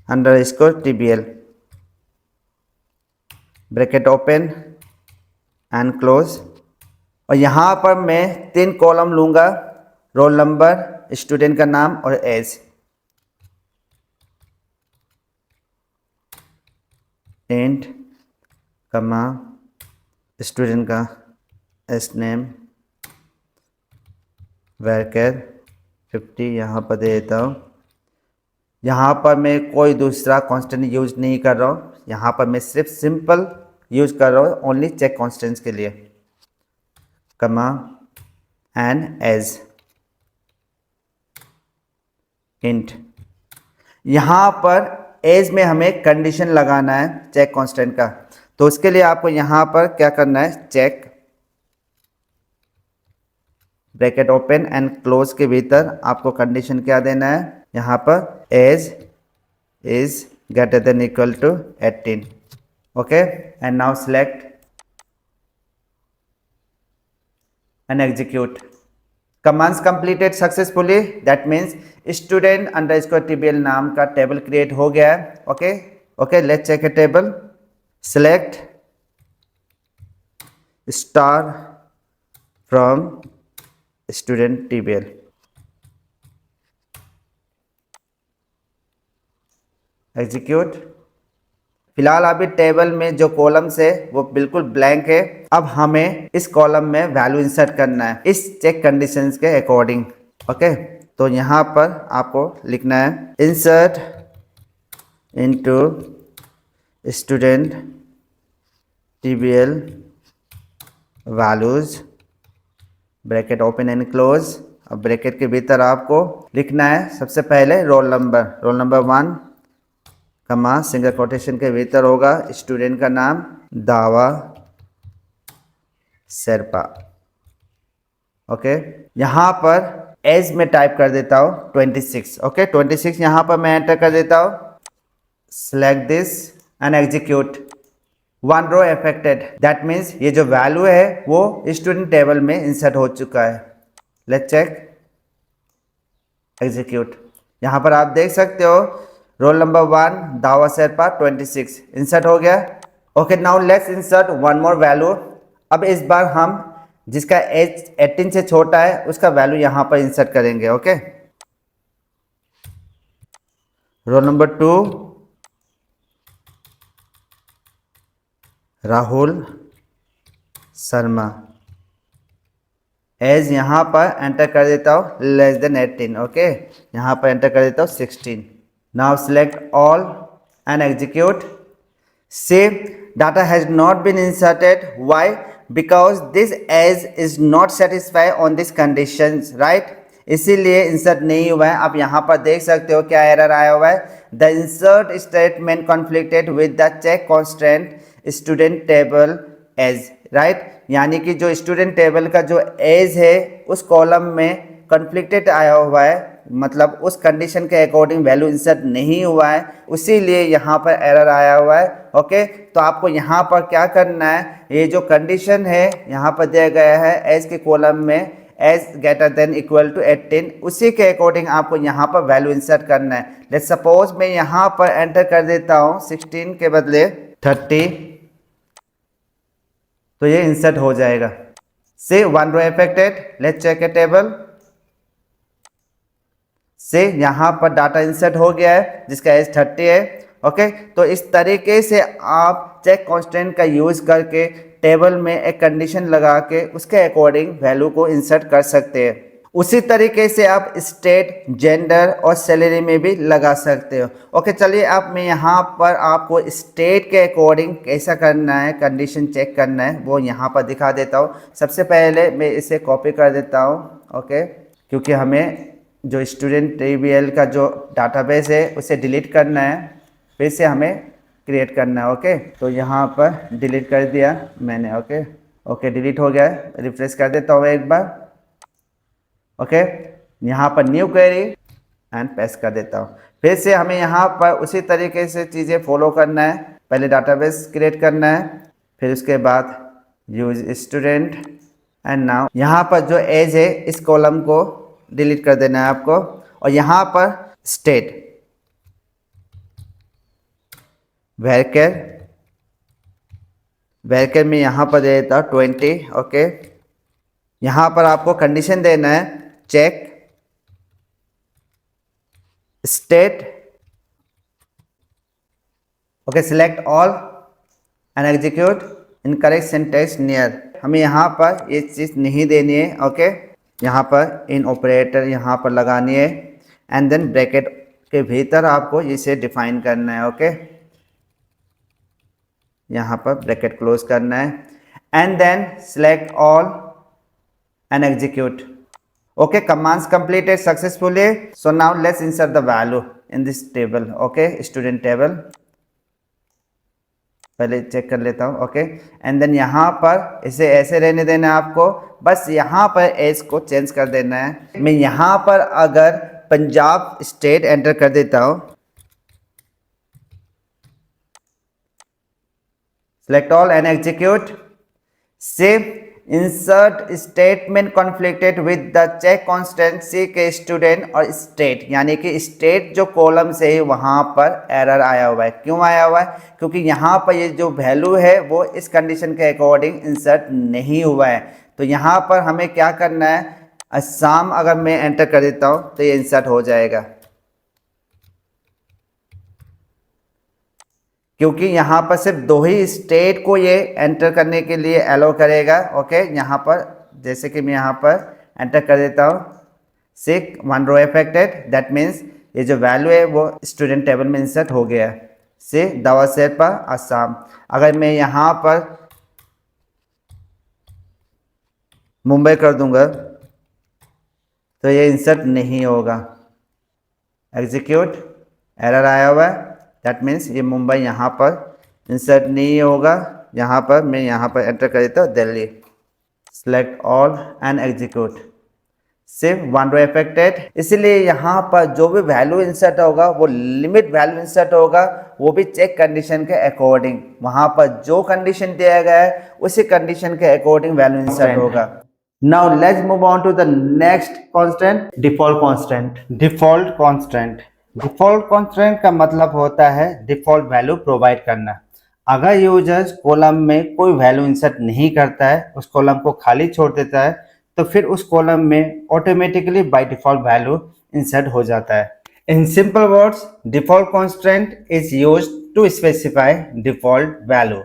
underscore TBL, bracket open and close. और यहाँ पर मैं 3 कॉलम लूँगा, रोल नंबर, स्टूडेंट का नाम और एज। इंट कमा स्टूडेंट का एस नेम वैरकर 50 यहाँ पर दे देता हूँ। यहाँ पर मैं कोई दूसरा कांस्टेंट यूज नहीं कर रहा हूँ, यहाँ पर मैं सिर्फ सिंपल यूज कर रहा हूँ ओनली चेक कांस्टेंट्स के लिए। कमा एंड एज इंट। यहाँ पर एज में हमें कंडीशन लगाना है चेक कांस्टेंट का, तो उसके लिए आपको यहाँ पर क्या करना है, check bracket open and close के भीतर आपको कंडीशन क्या देना है, यहाँ पर age is greater than equal to 18। Okay, and now select and execute. Commands completed successfully, that means student underscore TBL नाम का टेबल क्रिएट हो गया है। Okay okay, let's check a table. Select star from student TBL। Execute. फिलहाल अभी table में जो columns है वो बिल्कुल ब्लैंक है। अब हमें इस कॉलम में वैल्यू इंसर्ट करना है इस चेक कंडीशंस के अकॉर्डिंग। ओके, तो यहाँ पर आपको लिखना है insert into student TBL values, bracket open and close. अब ब्रैकेट के भीतर आपको लिखना है सबसे पहले roll number 1 comma single quotation के भीतर होगा स्टूडेंट का नाम दावा शेरपा। ओके, यहाँ पर एज में टाइप कर देता हूँ 26। ओके, 26 यहाँ पर मैं एंटर कर देता हूँ। Select this and execute. 1 row affected, that means ये जो वैल्यू है वो स्टूडेंट टेबल में इंसर्ट हो चुका है। Let's check, execute. यहाँ पर आप देख सकते हो रोल नंबर 1 दावा शेरपा 26 इंसर्ट हो गया। Okay, now let's insert 1 more value. अब इस बार हम जिसका एज 18 से छोटा है उसका वैल्यू यहाँ पर इंसर्ट करेंगे। Okay, roll number 2 Rahul Sharma, age यहाँ पर एंटर कर देता हूँ लेस देन 18। ओके, यहाँ पर एंटर कर देता हूँ 16। Now select all and execute. See, data has not been inserted. Why? Because this age is not satisfied on these conditions, right? इसीलिए इंसर्ट नहीं हुआ है। आप यहाँ पर देख सकते हो क्या एरर आया हुआ है, the insert statement conflicted with the check constant student table age, right? यानी कि जो स्टूडेंट टेबल का जो एज है उस कॉलम में कॉन्फ्लिक्टेड आया हुआ है, मतलब उस कंडीशन के अकॉर्डिंग वैल्यू इंसर्ट नहीं हुआ है, उसीलिए यहाँ पर एरर आया हुआ है। ओके, तो आपको यहाँ पर क्या करना है, ये जो कंडीशन है यहाँ पर दिया गया है एज के कॉलम में age greater than equal to 18, उसी के अकॉर्डिंग आपको यहाँ पर वैल्यू इंसर्ट करना है। लेट्स सपोज मैं यहाँ पर एंटर कर देता हूँ 16 के बदले 30, तो ये इंसर्ट हो जाएगा। See 1 row affected, let's check a table. See यहाँ पर डाटा इंसर्ट हो गया है जिसका एज 30 है। ओके, तो इस तरीके से आप चेक कांस्टेंट का यूज करके टेबल में एक कंडीशन लगा के उसके अकॉर्डिंग वैल्यू को इंसर्ट कर सकते हैं। उसी तरीके से आप स्टेट, जेंडर और सैलरी में भी लगा सकते हो। ओके, चलिए अब मैं यहाँ पर आपको स्टेट के अकॉर्डिंग कैसा करना है, कंडीशन चेक करना है, वो यहाँ पर दिखा देता हूँ। सबसे पहले मैं इसे कॉपी कर देता हूँ। ओके, क्योंकि हमें जो स्टूडेंट TBL का जो डाटाबेस है उसे डिलीट करना है, फिर से हमें क्रिएट करना है। ओके, तो यहाँ पर डिलीट कर दिया मैंने। ओके ओके, डिलीट हो गया है। रिफ्रेश कर देता हूँ एक बार। ओके, यहाँ पर न्यू क्वेरी एंड पेस्ट कर देता हूँ। फिर से हमें यहाँ पर उसी तरीके से चीज़ें फॉलो करना है। पहले डाटाबेस क्रिएट करना है, फिर उसके बाद यूज स्टूडेंट एंड नाउ यहाँ पर जो एज है इस कॉलम को डिलीट कर देना है आपको, और यहाँ पर स्टेट वेरकेर में यहाँ पर दे देता हूँ 20, ओके। यहाँ पर आपको कंडीशन देना है check state, okay, select all and execute incorrect syntax near. हमें यहाँ पर ये चीज़ नहीं देनी है, ओके। यहाँ पर इन ऑपरेटर यहाँ पर लगानी है एंड देन ब्रैकेट के भीतर आपको इसे डिफाइन करना है, ओके। यहाँ पर ब्रैकेट क्लोज करना है and then select all and execute. Okay, commands completed successfully. So now let's insert the value in this table. Okay, student table. पहले चेक कर लेता हूँ, ओके। एंड देन यहाँ पर इसे ऐसे रहने देना है आपको, बस यहाँ पर एज को चेंज कर देना है। मैं यहाँ पर अगर पंजाब स्टेट एंटर कर देता हूँ, select all and execute. Save insert statement conflicted with the check constant C के स्टूडेंट और स्टेट, यानी कि स्टेट जो कॉलम से है वहाँ पर एरर आया हुआ है। क्यों आया हुआ है? क्योंकि यहाँ पर ये जो वैल्यू है वो इस कंडीशन के अकॉर्डिंग इंसर्ट नहीं हुआ है। तो यहाँ पर हमें क्या करना है, असम अगर मैं एंटर कर देता हूँ तो ये इंसर्ट हो जाएगा, क्योंकि यहाँ पर सिर्फ 2 ही स्टेट को ये एंटर करने के लिए अलाउ करेगा, ओके। यहाँ पर जैसे कि मैं यहाँ पर एंटर कर देता हूँ 6 1 रो अफेक्टेड, दैट मीन्स ये जो वैल्यू है वो स्टूडेंट टेबल में इंसर्ट हो गया से दावा सेट पर असम। अगर मैं यहाँ पर मुंबई कर दूंगा तो ये इंसर्ट नहीं होगा। एग्जीक्यूट, एरर आया हुआ है, दैट मीन्स ये मुंबई यहाँ पर इंसर्ट नहीं होगा। यहाँ पर मैं यहाँ पर एंटर कर देता हूँ Delhi, select all and execute. सिर्फ 1 रो अफेक्टेड, इसलिए यहाँ पर जो भी वैल्यू इंसर्ट होगा वो लिमिट वैल्यू इंसर्ट होगा, वो भी चेक कंडीशन के अकॉर्डिंग। वहाँ पर जो कंडीशन दिया गया है उसी कंडीशन के अकॉर्डिंग वैल्यू इंसर्ट होगा। Now let's move on to the next constant, default constant. Default constant, default constant का मतलब होता है डिफॉल्ट वैल्यू प्रोवाइड करना। अगर यूजर्स कॉलम में कोई वैल्यू इंसर्ट नहीं करता है, उस कॉलम को खाली छोड़ देता है, तो फिर उस कॉलम में automatically by default value insert हो जाता है। In simple words, default constant is used to specify default value.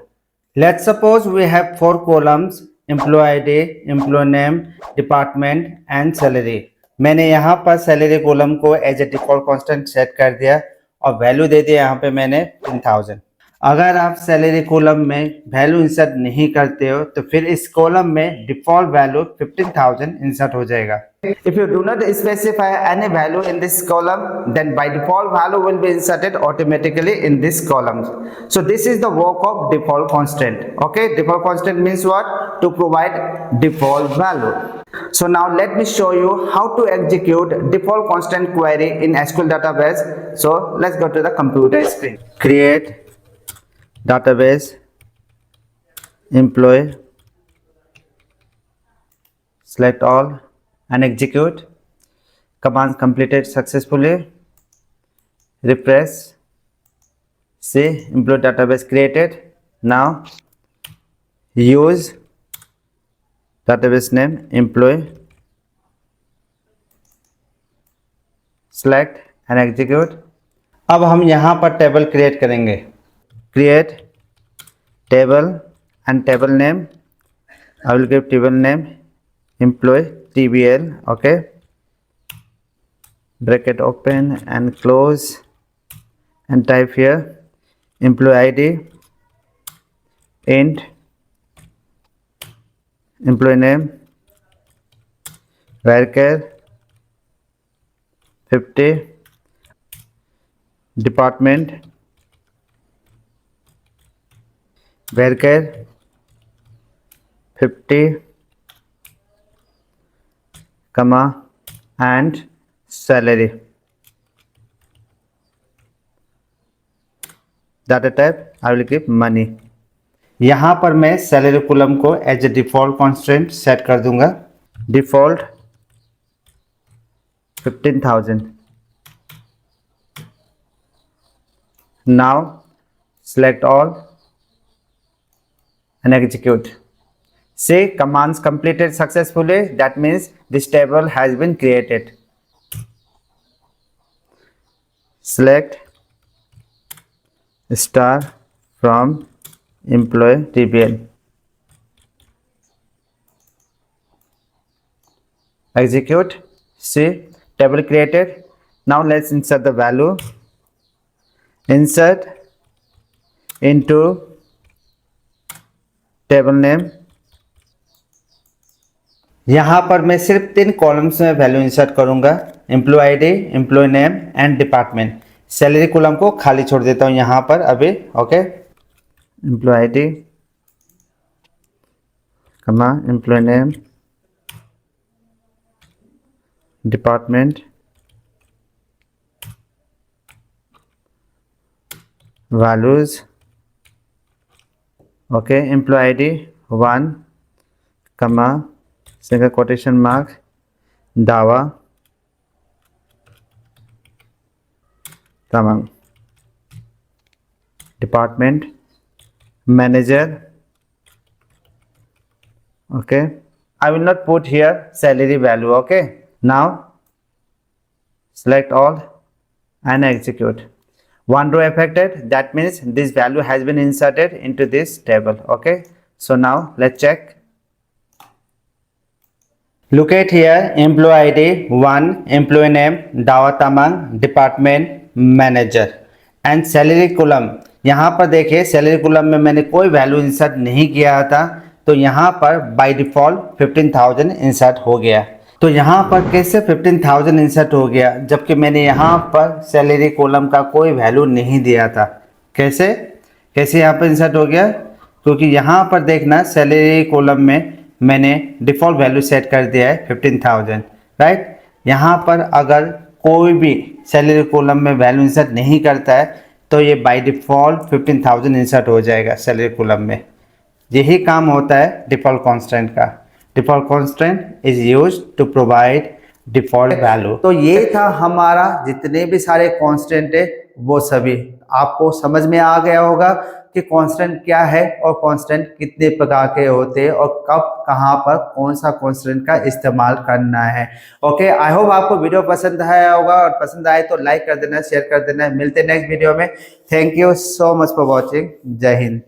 Let's suppose we have 4 columns, employee ID, employee name, department and salary. मैंने यहाँ पर सैलरी कॉलम को as a default constant set कर दिया और वैल्यू दे दिया यहाँ पे मैंने 10,000। अगर आप सैलरी कॉलम में वैल्यू इंसर्ट नहीं करते हो तो फिर इस कॉलम में डिफॉल्ट वैल्यू 15,000 इंसर्ट हो जाएगा। If you do not specify any value in this column, then by default value will be inserted automatically in this column. So this is the work of default constant. Okay, default constant means what? To provide default value. So now let me show you how to execute default constant query in SQL database. So let's go to the computer screen. Create database, employee, select all and execute. Commands completed successfully. Refresh. See, employee database created. Now use database name employee, select and execute. अब हम यहाँ पर table create करेंगे। Create table and table name. I will give table name employee TBL, okay. Bracket open and close and type here employee ID int employee name varchar 50 department varchar 50 comma and salary. Data type I will give money. यहाँ पर मैं salary column को as a default constant set कर दूंगा, default 15,000. Now select all and execute. See, commands completed successfully. That means this table has been created. Select star from employee DBL. Execute. See, table created. Now let's insert the value. Insert into table name. यहाँ पर मैं सिर्फ 3 columns में value insert करूंगा, employee ID, employee name and department. Salary column को खाली छोड़ देता हूं यहाँ पर अभी। Okay, employee ID, comma, employee name, department, values. Okay, employee ID 1, comma, single quotation mark, Dawa तमाम, department, manager. okay, I will not put here salary value. Okay, now select all and execute. One row affected, that means this value has been inserted into this table. Okay, so now let's check. Look at here, employee ID 1, employee name Dawa Tamang, department manager and salary column. यहाँ पर देखिए salary column में मैंने कोई value insert नहीं किया था, तो यहाँ पर बाय डिफॉल्ट 15,000 इंसर्ट हो गया। तो यहाँ पर कैसे 15,000 इंसर्ट हो गया जबकि मैंने यहाँ पर सैलरी कॉलम का कोई वैल्यू नहीं दिया था? कैसे यहाँ पर इंसर्ट हो गया? क्योंकि यहाँ पर देखना सैलरी कॉलम में मैंने डिफ़ॉल्ट वैल्यू सेट कर दिया है 15,000, राइट। यहाँ पर अगर कोई भी सैलरी कॉलम में वैल्यू इंसर्ट नहीं करता है तो ये बाय डिफ़ॉल्ट 15,000 इंसर्ट हो जाएगा सैलरी कॉलम में। यही काम होता है डिफ़ॉल्ट कांस्टेंट का। Default constant is used to provide default value. तो ये था हमारा जितने भी सारे कांस्टेंट है वो सभी आपको समझ में आ गया होगा कि कांस्टेंट क्या है और कांस्टेंट कितने प्रकार के होते हैं और कब कहाँ पर कौन सा कांस्टेंट का इस्तेमाल करना है। ओके, आई होप आपको वीडियो पसंद आया होगा और पसंद आए तो लाइक कर देना, शेयर कर देना। मिलते हैं नेक्स्ट वीडियो में। Thank you so much for watching. जय हिंद।